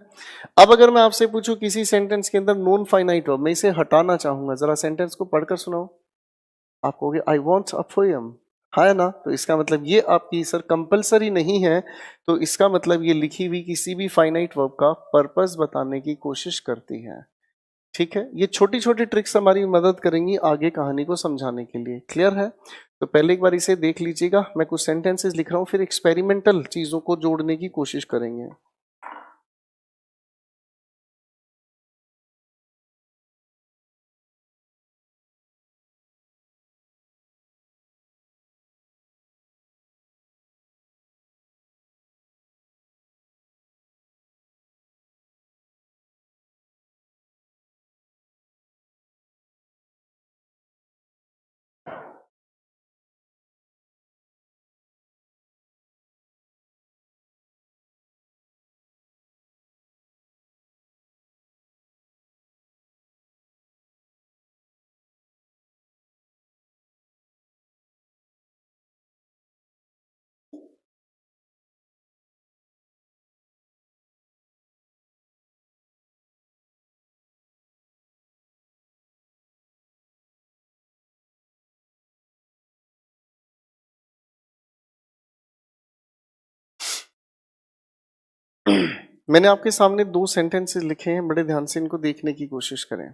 S1: अब अगर मैं आपसे पूछूं किसी सेंटेंस के अंदर नॉन फाइनाइट वर्ब, मैं इसे हटाना चाहूंगा, जरा सेंटेंस को पढ़कर सुनाओ। आप कहोगे आई वॉन्ट अ पोयम, है ना? तो इसका मतलब ये आपकी सर कंपलसरी नहीं है, तो इसका मतलब ये लिखी हुई किसी भी फाइनाइट वर्ब का पर्पस बताने की कोशिश करती है। ठीक है, ये छोटी छोटी ट्रिक्स हमारी मदद करेंगी आगे कहानी को समझाने के लिए। क्लियर है? तो पहले एक बार इसे देख लीजिएगा, मैं कुछ सेंटेंसेस लिख रहा हूँ, फिर एक्सपेरिमेंटल चीजों को जोड़ने की कोशिश करेंगे। मैंने आपके सामने 2 सेंटेंसेस लिखे हैं, बड़े ध्यान से इनको देखने की कोशिश करें।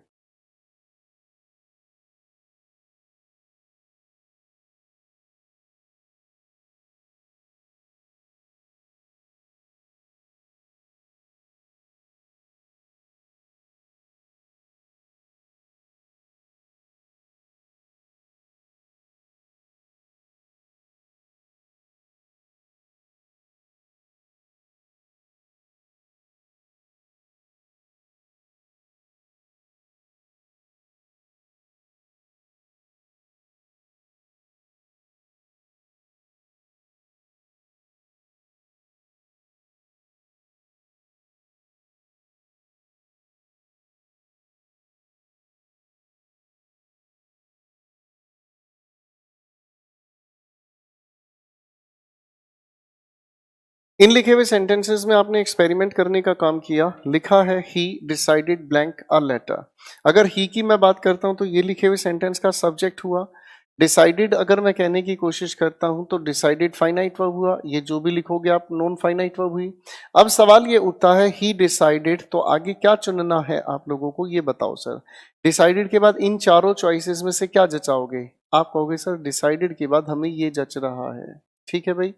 S1: इन लिखे हुए सेंटेंसेस में आपने एक्सपेरिमेंट करने का काम किया। लिखा है he decided blank a letter. अगर ही की मैं बात करता हूं तो ये लिखे हुए सेंटेंस का सब्जेक्ट हुआ। डिसाइडेड अगर मैं कहने की कोशिश करता हूं तो डिसाइडेड फाइनाइट वर्ब हुआ। ये जो भी लिखोगे आप नॉन फाइनाइट वर्ब हुई। अब सवाल ये उठता है ही डिसाइडेड, तो आगे क्या चुनना है आप लोगों को, ये बताओ सर। डिसाइडेड के बाद इन चारों चॉइसेस में से क्या जचाओगे? आप कहोगे सर डिसाइडेड के बाद हमें ये जच रहा है। ठीक है भाई,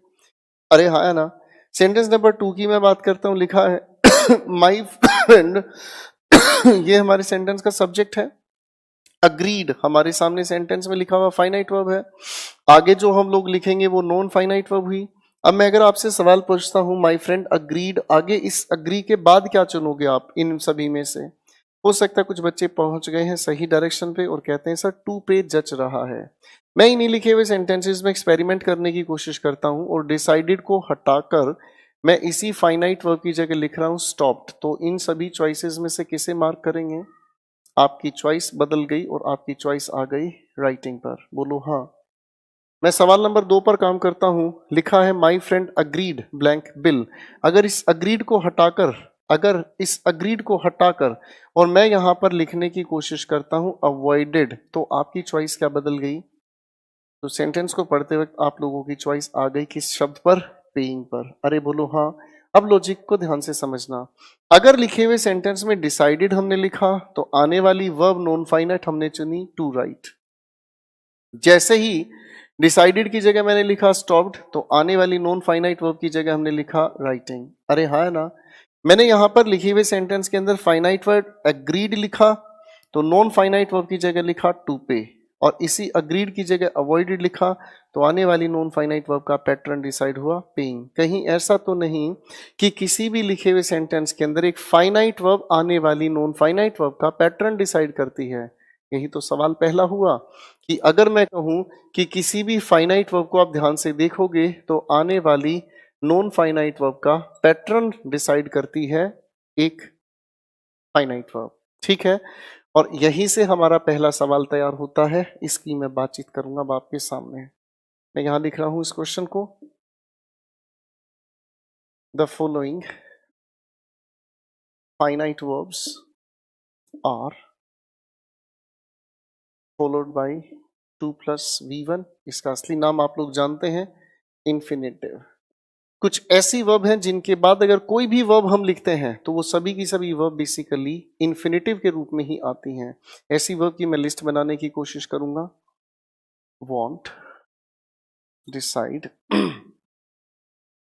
S1: अरे हाँ है ना। सेंटेंस नंबर 2 की मैं बात करता हूं। लिखा है माई फ्रेंड, ये हमारे सेंटेंस का सब्जेक्ट है। अग्रीड हमारे सामने सेंटेंस में लिखा हुआ फाइनाइट वर्ब है। आगे जो हम लोग लिखेंगे वो नॉन फाइनाइट वर्ब हुई। अब मैं अगर आपसे सवाल पूछता हूं माई फ्रेंड अग्रीड, आगे इस अग्री के बाद क्या चुनोगे आप इन सभी में से? हो सकता है कुछ बच्चे पहुंच गए हैं सही डायरेक्शन पे और कहते हैं सर 2 पे जच रहा है। मैं इन्हीं लिखे हुए सेंटेंसेस में एक्सपेरिमेंट करने की कोशिश करता हूं और डिसाइडेड को हटाकर मैं इसी फाइनाइट वर्ब की जगह लिख रहा हूं स्टॉप्ड। तो इन सभी चॉइसेस में से किसे मार्क करेंगे? आपकी चॉइस बदल गई और आपकी चॉइस आ गई राइटिंग पर। बोलो हाँ। मैं सवाल नंबर 2 पर काम करता हूं। लिखा है my friend agreed blank bill. अगर इस अग्रीड को हटाकर, अगर इस अग्रीड को हटाकर और मैं यहां पर लिखने की कोशिश करता हूं अवॉइडेड, तो आपकी चॉइस क्या बदल गई? तो सेंटेंस को पढ़ते वक्त आप लोगों की चॉइस आ गई किस शब्द पर? पेइंग पर। अरे बोलो हाँ। अब लॉजिक को ध्यान से समझना। अगर लिखे हुए सेंटेंस में डिसाइडेड हमने लिखा तो आने वाली वर्ब नॉन फाइनाइट हमने चुनी टू राइट। जैसे ही डिसाइडेड की जगह मैंने लिखा स्टॉप्ड, तो आने वाली नॉन फाइनाइट वर्ब की जगह हमने लिखा राइटिंग। अरे हाँ है ना। मैंने यहां पर लिखे हुए सेंटेंस के अंदर फाइनाइट वर्ड अग्रीड लिखा तो नॉन फाइनाइट वर्ब की जगह लिखा टू पे, और इसी अग्रीड की जगह अवॉइडेड लिखा तो आने वाली नॉन फाइनाइट वर्ब का पैटर्न डिसाइड हुआ पेइंग। कहीं ऐसा तो नहीं कि किसी भी लिखे हुए सेंटेंस के अंदर एक फाइनाइट वर्ब आने वाली नॉन फाइनाइट वर्ब का पैटर्न डिसाइड करती है? यही तो सवाल पहला हुआ कि अगर मैं कहूं कि किसी भी फाइनाइट वर्ब को आप ध्यान से देखोगे तो आने वाली नॉन फाइनाइट वर्ब का पैटर्न डिसाइड करती है एक फाइनाइट वर्ब। ठीक है, और यहीं से हमारा पहला सवाल तैयार होता है। इसकी मैं बातचीत करूंगा अब आपके सामने। मैं यहां लिख रहा हूं इस क्वेश्चन को। The following finite verbs are followed by 2 plus V1। इसका असली नाम आप लोग जानते हैं, इंफिनिटिव। कुछ ऐसी वर्ब हैं जिनके बाद अगर कोई भी वर्ब हम लिखते हैं तो वो सभी की सभी वर्ब बेसिकली इन्फिनेटिव के रूप में ही आती हैं। ऐसी वर्ब की मैं लिस्ट बनाने की कोशिश करूंगा। Want, decide,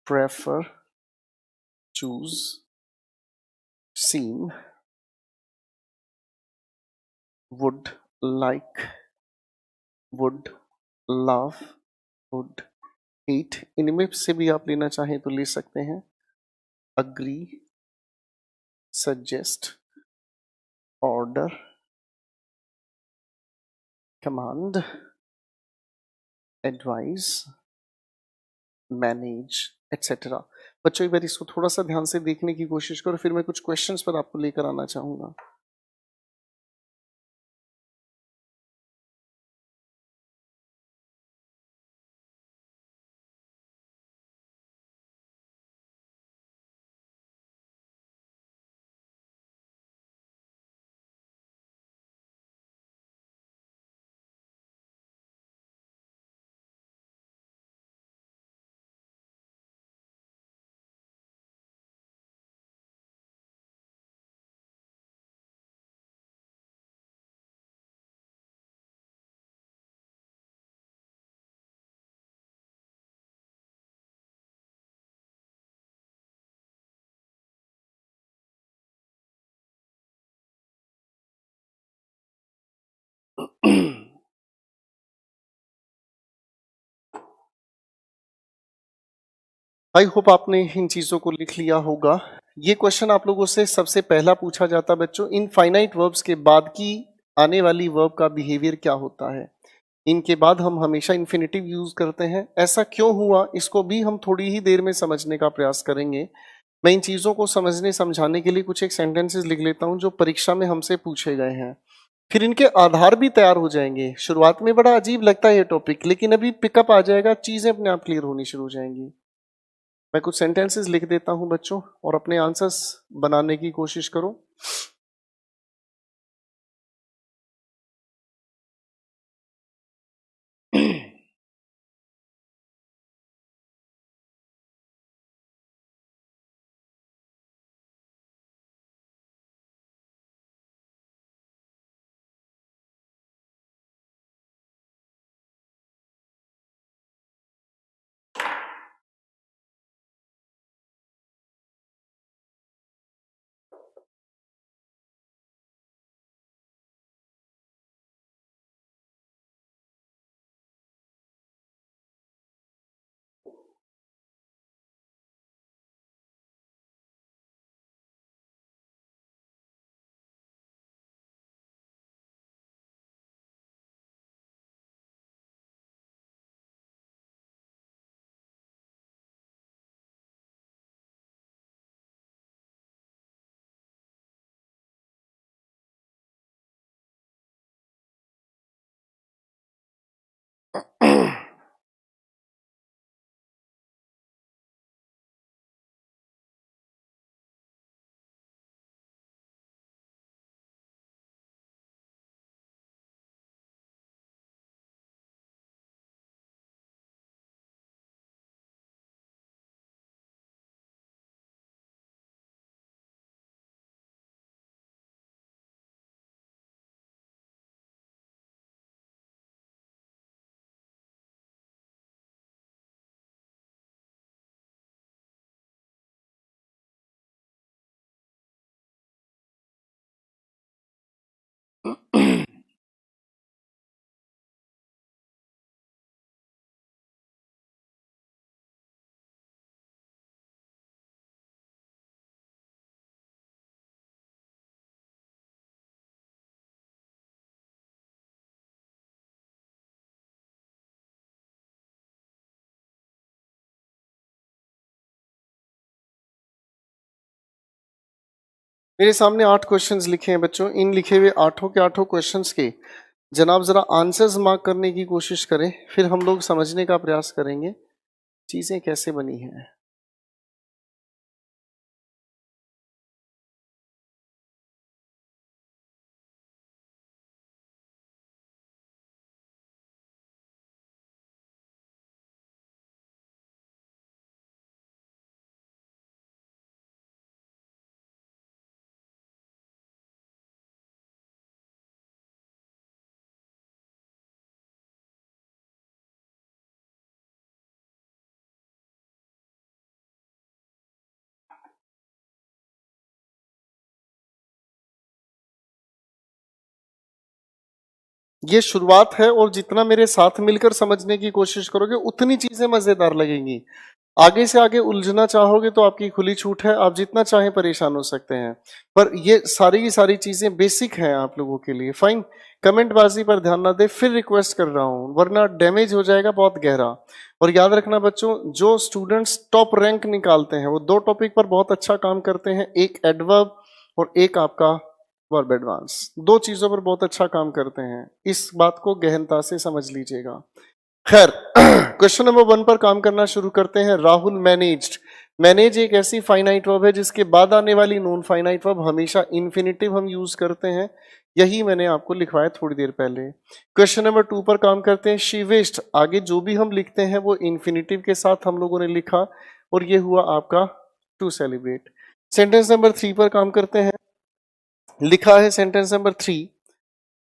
S1: prefer, choose, seem, would, like, would, love, would, hate. इनमें से भी आप लेना चाहें तो ले सकते हैं। Agree, suggest, order, command, advice, manage, etcetera. बच्चों एक बार इसको थोड़ा सा ध्यान से देखने की कोशिश करो, फिर मैं कुछ क्वेश्चंस पर आपको लेकर आना चाहूंगा। आई होप आपने इन चीजों को लिख लिया होगा। ये क्वेश्चन आप लोगों से सबसे पहला पूछा जाता बच्चों, इनफाइनाइट वर्ब्स के बाद की आने वाली वर्ब का बिहेवियर क्या होता है। इनके बाद हम हमेशा इन्फिनेटिव यूज करते हैं, ऐसा क्यों हुआ इसको भी हम थोड़ी ही देर में समझने का प्रयास करेंगे। मैं इन चीजों को समझने समझाने के लिए कुछ एक सेंटेंसेस लिख लेता हूं जो परीक्षा में हमसे पूछे गए हैं, फिर इनके आधार भी तैयार हो जाएंगे। शुरुआत में बड़ा अजीब लगता है ये टॉपिक, लेकिन अभी पिकअप आ जाएगा, चीजें अपने आप क्लियर होनी शुरू हो जाएंगी। मैं कुछ सेंटेंसेस लिख देता हूं बच्चों और अपने आंसर्स बनाने की कोशिश करो। मेरे सामने 8 क्वेश्चंस लिखे हैं बच्चों। इन लिखे हुए आठों के आठों क्वेश्चंस के जनाब जरा आंसर्स मार्क करने की कोशिश करें, फिर हम लोग समझने का प्रयास करेंगे चीजें कैसे बनी हैं। ये शुरुआत है और जितना मेरे साथ मिलकर समझने की कोशिश करोगे उतनी चीजें मजेदार लगेंगी। आगे से आगे उलझना चाहोगे तो आपकी खुली छूट है, आप जितना चाहें परेशान हो सकते हैं, पर ये सारी की सारी चीजें बेसिक हैं आप लोगों के लिए। फाइन, कमेंटबाजी पर ध्यान ना दे, फिर रिक्वेस्ट कर रहा हूं वरना डैमेज हो जाएगा बहुत गहरा। और याद रखना बच्चों, जो स्टूडेंट्स टॉप रैंक निकालते हैं वो दो टॉपिक पर बहुत अच्छा काम करते हैं, एक एडवर्ब और एक आपका वर्ब एडवांस। दो चीजों पर बहुत अच्छा काम करते हैं, इस बात को गहनता से समझ लीजिएगा। खैर, क्वेश्चन नंबर 1 पर काम करना शुरू करते हैं। राहुल मैनेज्ड। मैनेज एक ऐसी फाइनाइट वर्ब है जिसके बाद आने वाली नॉन फाइनाइट वर्ब हमेशा इन्फिनेटिव हम यूज करते हैं, यही मैंने आपको लिखवाया थोड़ी देर पहले। क्वेश्चन नंबर 2 पर काम करते हैं। शी विश्ड, आगे जो भी हम लिखते हैं वो इन्फिनेटिव के साथ हम लोगों ने लिखा और ये हुआ आपका टू सेलिब्रेट। सेंटेंस नंबर 3 पर काम करते हैं। लिखा है सेंटेंस नंबर 3,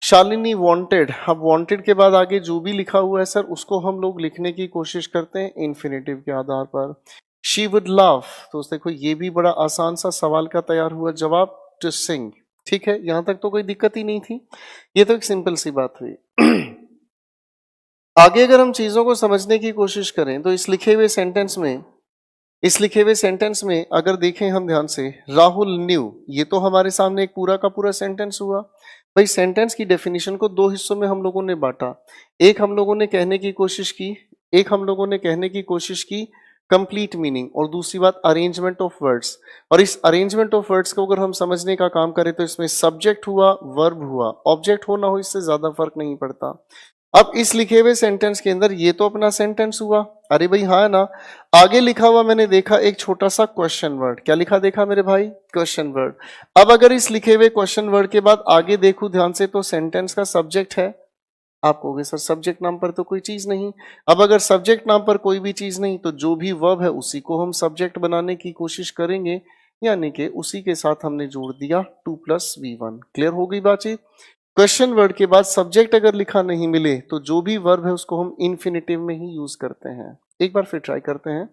S1: शालिनी वांटेड। अब वांटेड के बाद आगे जो भी लिखा हुआ है सर उसको हम लोग लिखने की कोशिश करते हैं इन्फिनेटिव के आधार पर। शी वुड लव, तो देखो ये भी बड़ा आसान सा सवाल का तैयार हुआ जवाब, टू सिंग। ठीक है, यहां तक तो कोई दिक्कत ही नहीं थी। ये तो एक सिंपल सी बात हुई। आगे अगर हम चीजों को समझने की कोशिश करें तो इस लिखे हुए सेंटेंस में अगर देखें हम ध्यान से, राहुल न्यू, ये तो हमारे सामने एक पूरा का पूरा सेंटेंस हुआ। भाई सेंटेंस की डेफिनेशन को दो हिस्सों में हम लोगों ने बांटा। एक हम लोगों ने कहने की कोशिश की एक हम लोगों ने कहने की कोशिश की कंप्लीट मीनिंग, और दूसरी बात अरेंजमेंट ऑफ वर्ड्स। और इस अरेंजमेंट ऑफ वर्ड्स को अगर हम समझने का काम करें तो इसमें सब्जेक्ट हुआ, वर्ब हुआ, ऑब्जेक्ट हो ना हो इससे ज्यादा फर्क नहीं पड़ता। अब इस लिखे हुए सेंटेंस के अंदर ये तो अपना सेंटेंस हुआ, अरे भाई हाँ ना। आगे लिखा हुआ मैंने देखा एक छोटा सा क्वेश्चन वर्ड, क्या लिखा देखा मेरे भाई, क्वेश्चन वर्ड। अब अगर इस लिखे हुए क्वेश्चन वर्ड के बाद आगे देखूं ध्यान से तो सेंटेंस का सब्जेक्ट है। आप कहोगे सर सब्जेक्ट नाम पर तो कोई चीज नहीं। अब अगर सब्जेक्ट नाम पर कोई भी चीज नहीं तो जो भी वर्ब है उसी को हम सब्जेक्ट बनाने की कोशिश करेंगे, यानी कि उसी के साथ हमने जोड़ दिया 2+V1। क्लियर हो गई बातचीत। क्वेश्चन वर्ड के बाद सब्जेक्ट अगर लिखा नहीं मिले तो जो भी वर्ब है उसको हम इन्फिनेटिव में ही यूज करते हैं। एक बार फिर ट्राई करते हैं।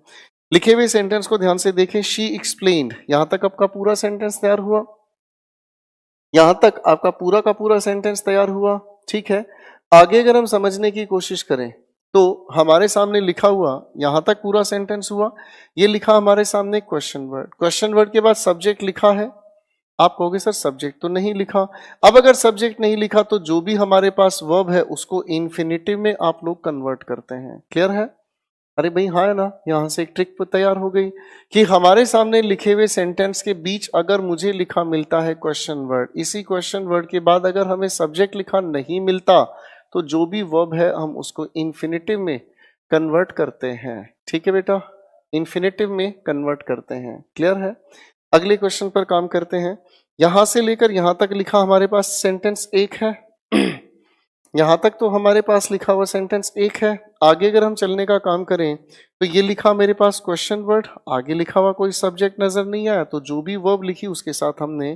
S1: लिखे हुए सेंटेंस को ध्यान से देखें, शी एक्सप्लेन्ड, यहां तक आपका पूरा सेंटेंस तैयार हुआ। यहां तक आपका पूरा का पूरा सेंटेंस तैयार हुआ। ठीक है, आगे अगर हम समझने की कोशिश करें तो हमारे सामने लिखा हुआ यहां तक पूरा सेंटेंस हुआ। ये लिखा हमारे सामने क्वेश्चन वर्ड के बाद सब्जेक्ट लिखा है। आप कहोगे सर सब्जेक्ट तो नहीं लिखा। अब अगर सब्जेक्ट नहीं लिखा तो जो भी हमारे पास वर्ब है उसको इन्फिनेटिव में आप लोग कन्वर्ट करते हैं। क्लियर है। अरे भाई हाँ है ना, यहां से एक ट्रिक तैयार हो गई कि हमारे सामने लिखे हुए सेंटेंस के बीच अगर मुझे लिखा मिलता है क्वेश्चन वर्ड, इसी क्वेश्चन वर्ड के बाद अगर हमें सब्जेक्ट लिखा नहीं मिलता तो जो भी वर्ब है हम उसको इन्फिनेटिव में कन्वर्ट करते हैं। ठीक है बेटा, इन्फिनेटिव में कन्वर्ट करते हैं। क्लियर है। अगले क्वेश्चन पर काम करते हैं। यहां से लेकर यहां तक लिखा हमारे पास सेंटेंस एक है। यहां तक तो हमारे पास लिखा हुआ सेंटेंस एक है। आगे अगर हम चलने का काम करें तो ये लिखा मेरे पास क्वेश्चन वर्ड, आगे लिखा हुआ कोई सब्जेक्ट नजर नहीं आया तो जो भी वर्ब लिखी उसके साथ हमने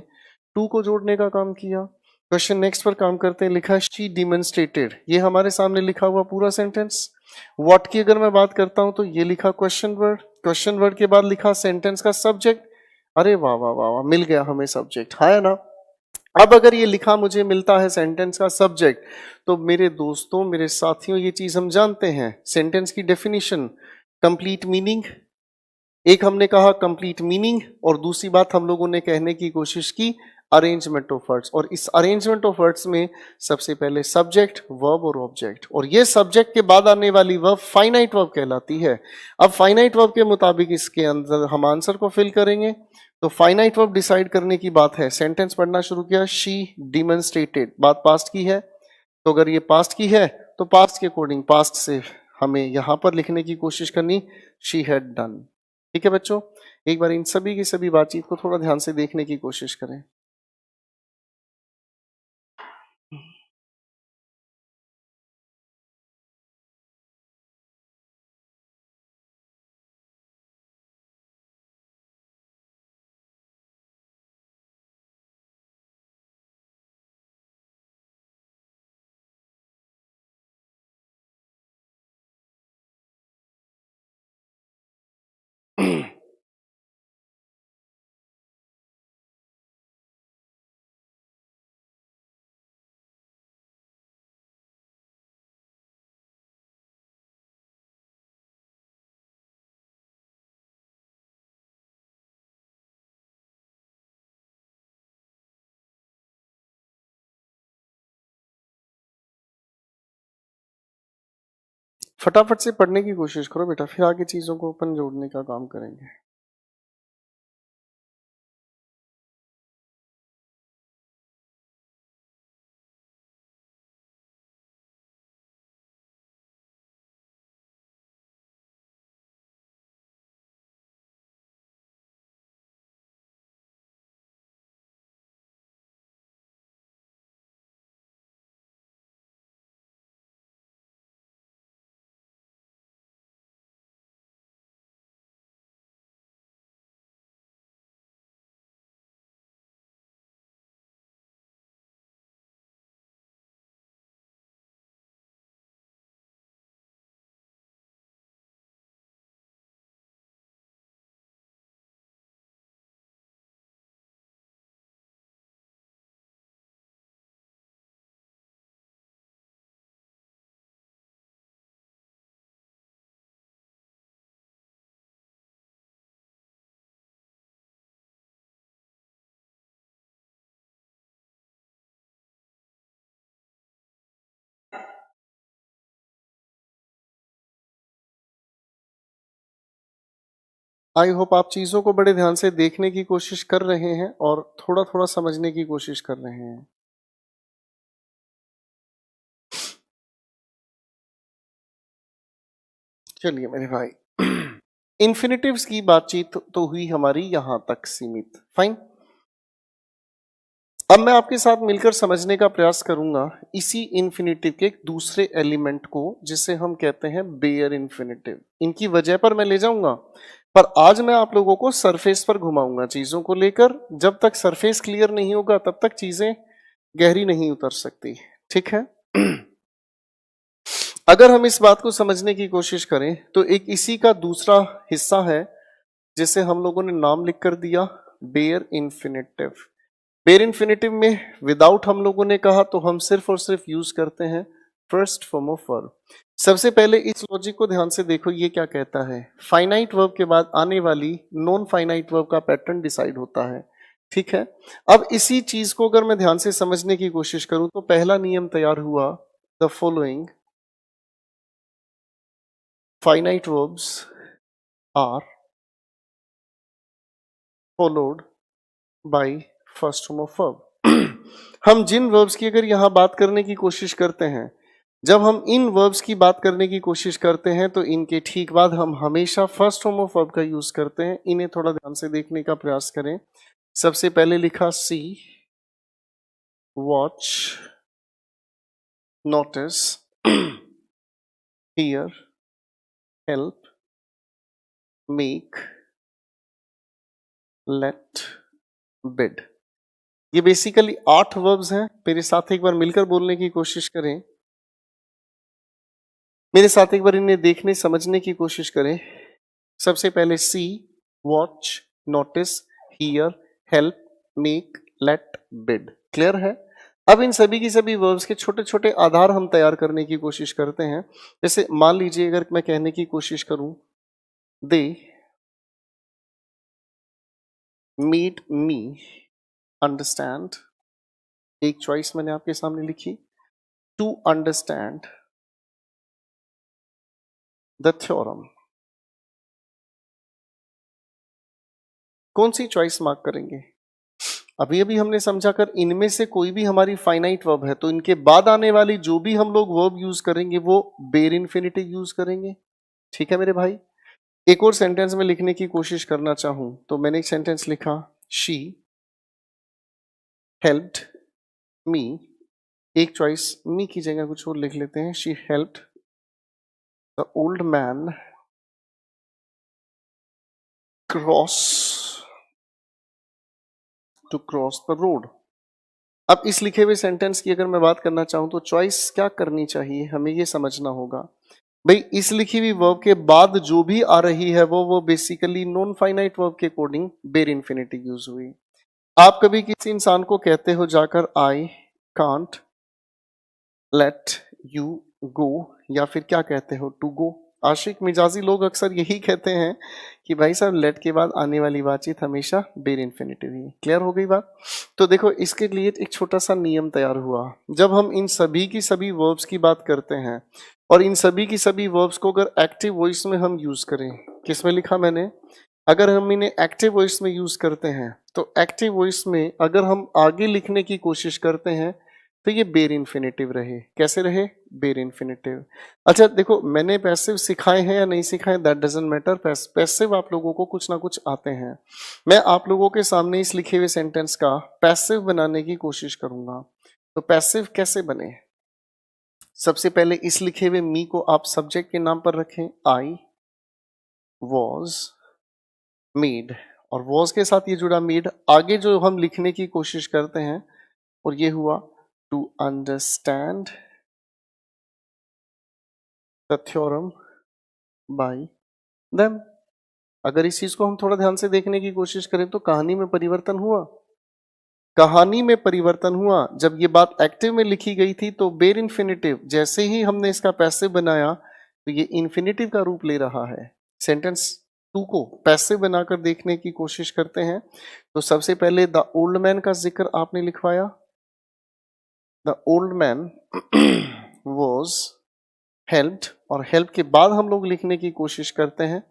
S1: टू को जोड़ने का काम किया। क्वेश्चन नेक्स्ट पर काम करते हैं। लिखा शी डिमोन्स्ट्रेटेड, ये हमारे सामने लिखा हुआ पूरा सेंटेंस। व्हाट की अगर मैं बात करता हूं तो ये लिखा क्वेश्चन वर्ड के बाद लिखा सेंटेंस का सब्जेक्ट। अरे वाह वाह वाह वाह, मिल गया हमें सब्जेक्ट, है ना। अब अगर ये लिखा मुझे मिलता है सेंटेंस का सब्जेक्ट तो मेरे दोस्तों मेरे साथियों ये चीज हम जानते हैं, सेंटेंस की डेफिनेशन कंप्लीट मीनिंग। एक हमने कहा कंप्लीट मीनिंग और दूसरी बात हम लोगों ने कहने की कोशिश की अरेंजमेंट ऑफ वर्ड्स। और इस अरेंजमेंट ऑफ वर्ड्स में सबसे पहले सब्जेक्ट, वर्ब और ऑब्जेक्ट, और ये सब्जेक्ट के बाद आने वाली वर्ब फाइनाइट वर्ब कहलाती है। अब फाइनाइट वर्ब के मुताबिक इसके अंदर हम आंसर को फिल करेंगे। तो फाइनाइट वर्ब डिसाइड करने की बात है। सेंटेंस पढ़ना शुरू किया, शी डिमोन्स्ट्रेटेड, बात पास्ट की है तो अगर ये पास्ट की है तो पास्ट के अकॉर्डिंग पास्ट से हमें यहां पर लिखने की कोशिश करनी, शी हैड डन। ठीक है बच्चों, एक बार इन सभी की सभी बातचीत को थोड़ा ध्यान से देखने की कोशिश करें। फटाफट से पढ़ने की कोशिश करो बेटा, फिर आगे चीजों को अपन जोड़ने का काम करेंगे। आई होप आप चीजों को बड़े ध्यान से देखने की कोशिश कर रहे हैं और थोड़ा थोड़ा समझने की कोशिश कर रहे हैं। चलिए मेरे भाई, इन्फिनिटिव्स की बातचीत तो हुई हमारी यहां तक सीमित, फाइन। अब मैं आपके साथ मिलकर समझने का प्रयास करूंगा इसी इन्फिनिटिव के एक दूसरे एलिमेंट को, जिसे हम कहते हैं बेयर इन्फिनिटिव। इनकी वजह पर मैं ले जाऊंगा, पर आज मैं आप लोगों को सरफेस पर घुमाऊंगा चीजों को लेकर। जब तक सरफेस क्लियर नहीं होगा तब तक चीजें गहरी नहीं उतर सकती, ठीक है। अगर हम इस बात को समझने की कोशिश करें तो एक इसी का दूसरा हिस्सा है जिसे हम लोगों ने नाम लिखकर दिया बेयर इन्फिनिटिव। बेयर इन्फिनिटिव में विदाउट हम लोगों ने कहा तो हम सिर्फ और सिर्फ यूज करते हैं फर्स्ट फॉर्म ऑफ वर्ब। सबसे पहले इस लॉजिक को ध्यान से देखो, ये क्या कहता है, फाइनाइट वर्ब के बाद आने वाली नॉन फाइनाइट वर्ब का पैटर्न डिसाइड होता है, ठीक है। अब इसी चीज को अगर मैं ध्यान से समझने की कोशिश करूं तो पहला नियम तैयार हुआ, the following finite verbs are followed by first form of verb। हम जिन verbs की अगर यहां बात करने की कोशिश करते हैं, जब हम इन verbs की बात करने की कोशिश करते हैं तो इनके ठीक बाद हम हमेशा फर्स्ट फॉर्म ऑफ वर्ब का यूज करते हैं। इन्हें थोड़ा ध्यान से देखने का प्रयास करें। सबसे पहले लिखा see, watch, notice, hear, help, make, let, bid. ये बेसिकली 8 वर्ब्स हैं। मेरे साथ एक बार मिलकर बोलने की कोशिश करें, मेरे साथ एक बार इन्हें देखने समझने की कोशिश करें। सबसे पहले see, watch, notice, hear, help, make, let, bid. Clear है। अब इन सभी की सभी वर्ब्स के छोटे छोटे आधार हम तैयार करने की कोशिश करते हैं। जैसे मान लीजिए अगर मैं कहने की कोशिश करूं, दे मेड मी अंडरस्टैंड, एक चॉइस मैंने आपके सामने लिखी, टू अंडरस्टैंड द थ्योरम। कौन सी चॉइस मार्क करेंगे? अभी अभी हमने समझा कर इनमें से कोई भी हमारी फाइनाइट वर्ब है तो इनके बाद आने वाली जो भी हम लोग वर्ब यूज करेंगे वो बेयर इन्फिनिटिव यूज करेंगे, ठीक है मेरे भाई। एक और सेंटेंस में लिखने की कोशिश करना चाहूं तो मैंने एक सेंटेंस लिखा, शी हेल्प्ड मी, एक चॉइस मी की जगह कुछ और लिख लेते हैं, she helped the old man cross to cross the road. अब इस लिखे हुए सेंटेंस की अगर मैं बात करना चाहूं तो चॉइस क्या करनी चाहिए, हमें ये समझना होगा। भाई इस लिखी हुई वर्ब के बाद जो भी आ रही है वो बेसिकली नॉन फाइनाइट वर्ब के अकॉर्डिंग बेयर इन्फिनिटिव यूज हुई। आप कभी किसी इंसान को कहते हो जाकर I can't let you go, या फिर क्या कहते हो, टू गो। आशिक मिजाजी लोग अक्सर यही कहते हैं कि भाई साहब लेट के बाद आने वाली बातचीत हमेशा बेयर इन्फिनिटिव ही। क्लियर हो गई बात। तो देखो इसके लिए एक छोटा सा नियम तैयार हुआ। जब हम इन सभी की सभी वर्ब्स की बात करते हैं और इन सभी की सभी वर्ब्स को अगर एक्टिव वॉइस में हम यूज करें, किस में लिखा मैंने, अगर हम इन्हें एक्टिव वॉइस में यूज करते हैं तो एक्टिव वॉइस में अगर हम आगे लिखने की कोशिश करते हैं तो ये बेयर इन्फिनिटिव रहे। कैसे रहे? Bare infinitive. अच्छा देखो मैंने पैसिव सिखाए हैं या नहीं सिखाए दैट डजंट मैटर, पैसिव आप लोगों को कुछ ना कुछ आते हैं। मैं आप लोगों के सामने इस लिखे हुए सेंटेंस का पैसिव बनाने की कोशिश करूंगा। तो पैसिव कैसे बने? सबसे पहले इस लिखे हुए मी को आप सब्जेक्ट के नाम पर रखें, आई वॉज मेड, और वॉज के साथ ये जुड़ा मेड। आगे जो हम लिखने की कोशिश करते हैं और ये हुआ to understand the theorem by them। अगर इस चीज को हम थोड़ा ध्यान से देखने की कोशिश करें तो कहानी में परिवर्तन हुआ, कहानी में परिवर्तन हुआ। जब ये बात एक्टिव में लिखी गई थी तो बेयर इन्फिनिटिव, जैसे ही हमने इसका पैसिव बनाया तो ये इन्फिनिटिव का रूप ले रहा है। सेंटेंस 2 को पैसिव बनाकर देखने की कोशिश करते हैं। तो सबसे पहले द ओल्ड मैन का जिक्र आपने लिखवाया, the old man was helped, और हेल्प के बाद हम लोग लिखने की कोशिश करते हैं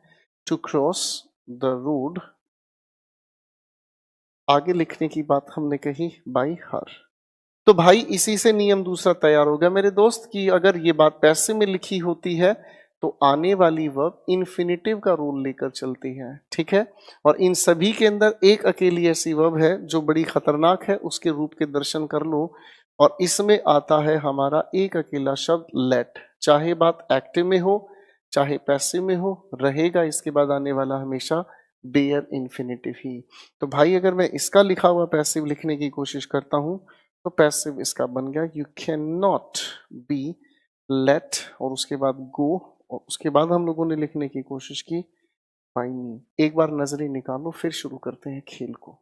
S1: टू क्रॉस द रोड, आगे लिखने की बात हमने कही बाई हर। तो भाई इसी से नियम दूसरा तैयार हो गया मेरे दोस्त कि अगर ये बात पैसिव में लिखी होती है तो आने वाली वर्ब इन्फिनिटिव का रोल लेकर चलती है, ठीक है। और इन सभी के अंदर एक अकेली ऐसी वर्ब है जो बड़ी खतरनाक है, उसके रूप के दर्शन कर लो। और इसमें आता है हमारा एक अकेला शब्द लेट, चाहे बात एक्टिव में हो चाहे पैसिव में हो, रहेगा इसके बाद आने वाला हमेशा बेयर इन्फिनिटिव ही। तो भाई अगर मैं इसका लिखा हुआ पैसिव लिखने की कोशिश करता हूं तो पैसिव इसका बन गया you can not be late, और उसके बाद गो, और उसके बाद हम लोगों ने लिखने की कोशिश की बाई मी। एक बार नजरें निकालो फिर शुरू करते हैं खेल को।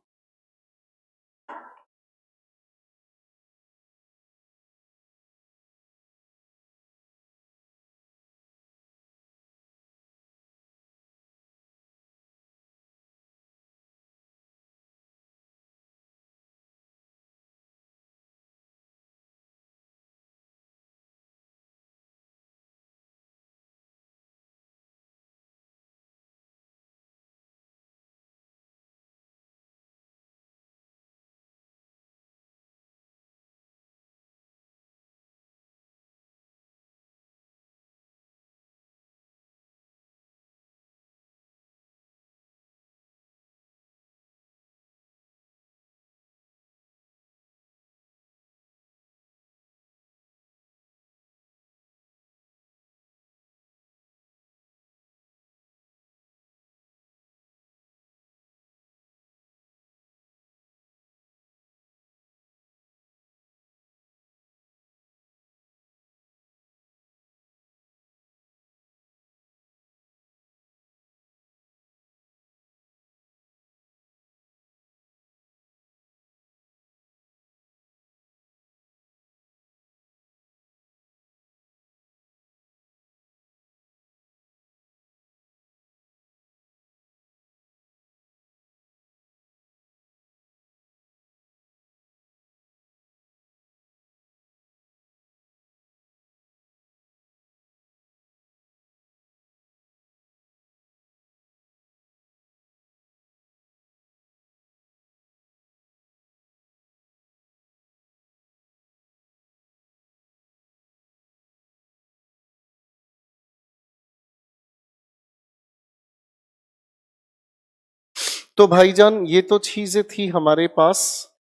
S1: तो भाईजान ये तो चीजें थी हमारे पास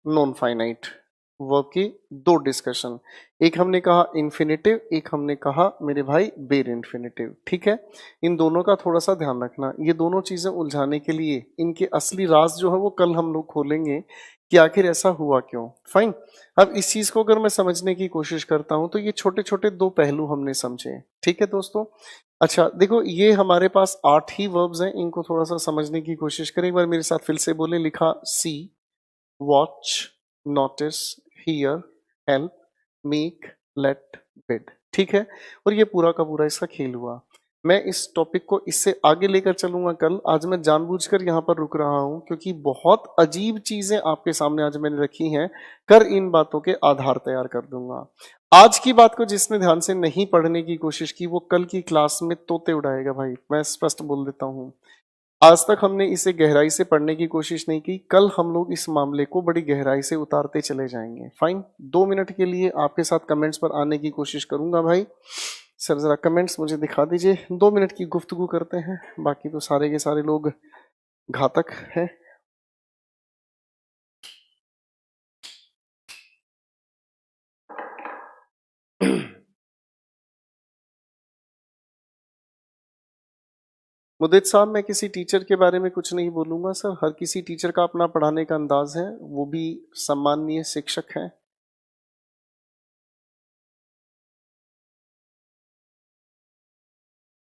S1: नॉन फाइनाइट वर्ब की दो डिस्कशन। एक हमने कहा इन्फिनिटिव, एक हमने कहा मेरे भाई बेर इन्फिनिटिव, ठीक है। इन दोनों का थोड़ा सा ध्यान रखना, ये दोनों चीजें उलझाने के लिए इनके असली राज जो है वो कल हम लोग खोलेंगे कि आखिर ऐसा हुआ क्यों। फाइन। अब इस चीज को अगर मैं समझने की कोशिश करता हूं तो ये छोटे छोटे दो पहलू हमने समझे, ठीक है दोस्तों। अच्छा देखो ये हमारे पास 8 ही वर्ब्स हैं, इनको थोड़ा सा समझने की कोशिश करें। एक बार मेरे साथ फिर से बोले, लिखा see, watch, notice, hear, help, make, let, bid, ठीक है। और ये पूरा का पूरा इसका खेल हुआ। मैं इस टॉपिक को इससे आगे लेकर चलूंगा कल। आज मैं जानबूझकर यहाँ पर रुक रहा हूँ क्योंकि बहुत अजीब चीजें आपके सामने आज मैंने रखी हैं, कर इन बातों के आधार तैयार कर दूंगा। आज की बात को जिसने ध्यान से नहीं पढ़ने की कोशिश की वो कल की क्लास में तोते उड़ाएगा भाई, मैं स्पष्ट बोल देता हूँ। आज तक हमने इसे गहराई से पढ़ने की कोशिश नहीं की, कल हम लोग इस मामले को बड़ी गहराई से उतारते चले जाएंगे। फाइन। 2 मिनट के लिए आपके साथ कमेंट्स पर आने की कोशिश करूंगा भाई। सर जरा कमेंट्स मुझे दिखा दीजिए, 2 मिनट की गुफ्तगू करते हैं, बाकी तो सारे के सारे लोग घातक हैं। मुदित साहब मैं किसी टीचर के बारे में कुछ नहीं बोलूंगा सर, हर किसी टीचर का अपना पढ़ाने का अंदाज है, वो भी सम्माननीय शिक्षक हैं।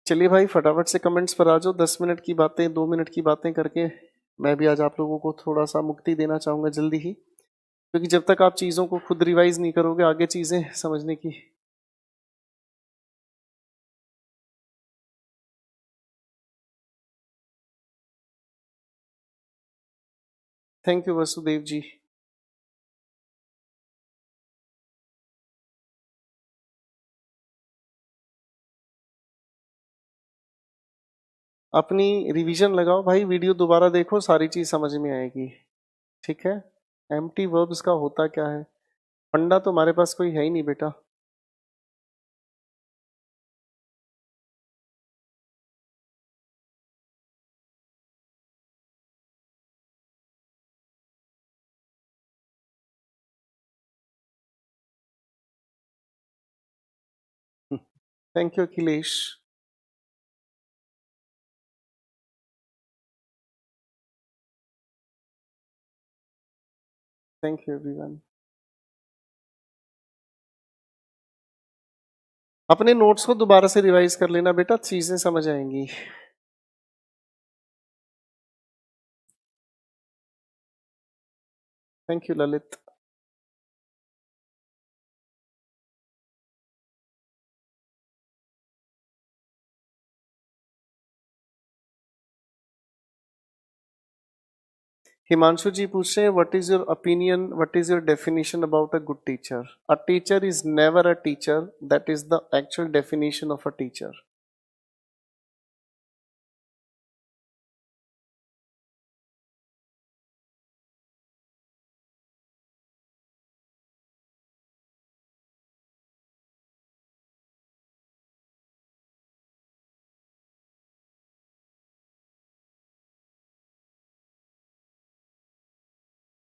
S1: चलिए भाई फटाफट से कमेंट्स पर आ जाओ, 10 मिनट की बातें 2 मिनट की बातें करके मैं भी आज आप लोगों को थोड़ा सा मुक्ति देना चाहूंगा जल्दी ही, क्योंकि जब तक आप चीज़ों को खुद रिवाइज नहीं करोगे आगे चीज़ें समझने की। थैंक यू वसुदेव जी। अपनी रिवीजन लगाओ भाई, वीडियो दोबारा देखो, सारी चीज समझ में आएगी। ठीक है, एम्प्टी वर्ब्स का होता क्या है, फंडा तो हमारे पास कोई है ही नहीं बेटा। Thank you Akhilesh. Thank you everyone. अपने नोट्स को दोबारा से रिवाइज कर लेना बेटा, चीजें समझ आएंगी। Thank you Lalit. हिमांशु जी पूछ रहे हैं what is your opinion, what is your definition about a good teacher. A teacher is never a teacher, that is the actual definition of a teacher.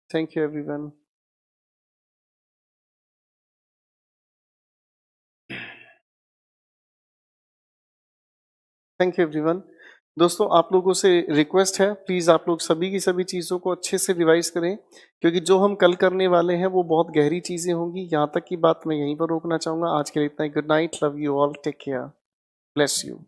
S1: Thank you everyone. Thank you everyone. दोस्तों आप लोगों से रिक्वेस्ट है, प्लीज आप लोग सभी की सभी चीजों को अच्छे से रिवाइज करें, क्योंकि जो हम कल करने वाले हैं वो बहुत गहरी चीजें होंगी। यहाँ तक की बात मैं यहीं पर रोकना चाहूंगा। आज के लिए इतना ही। Good night, love you all, take care, bless you.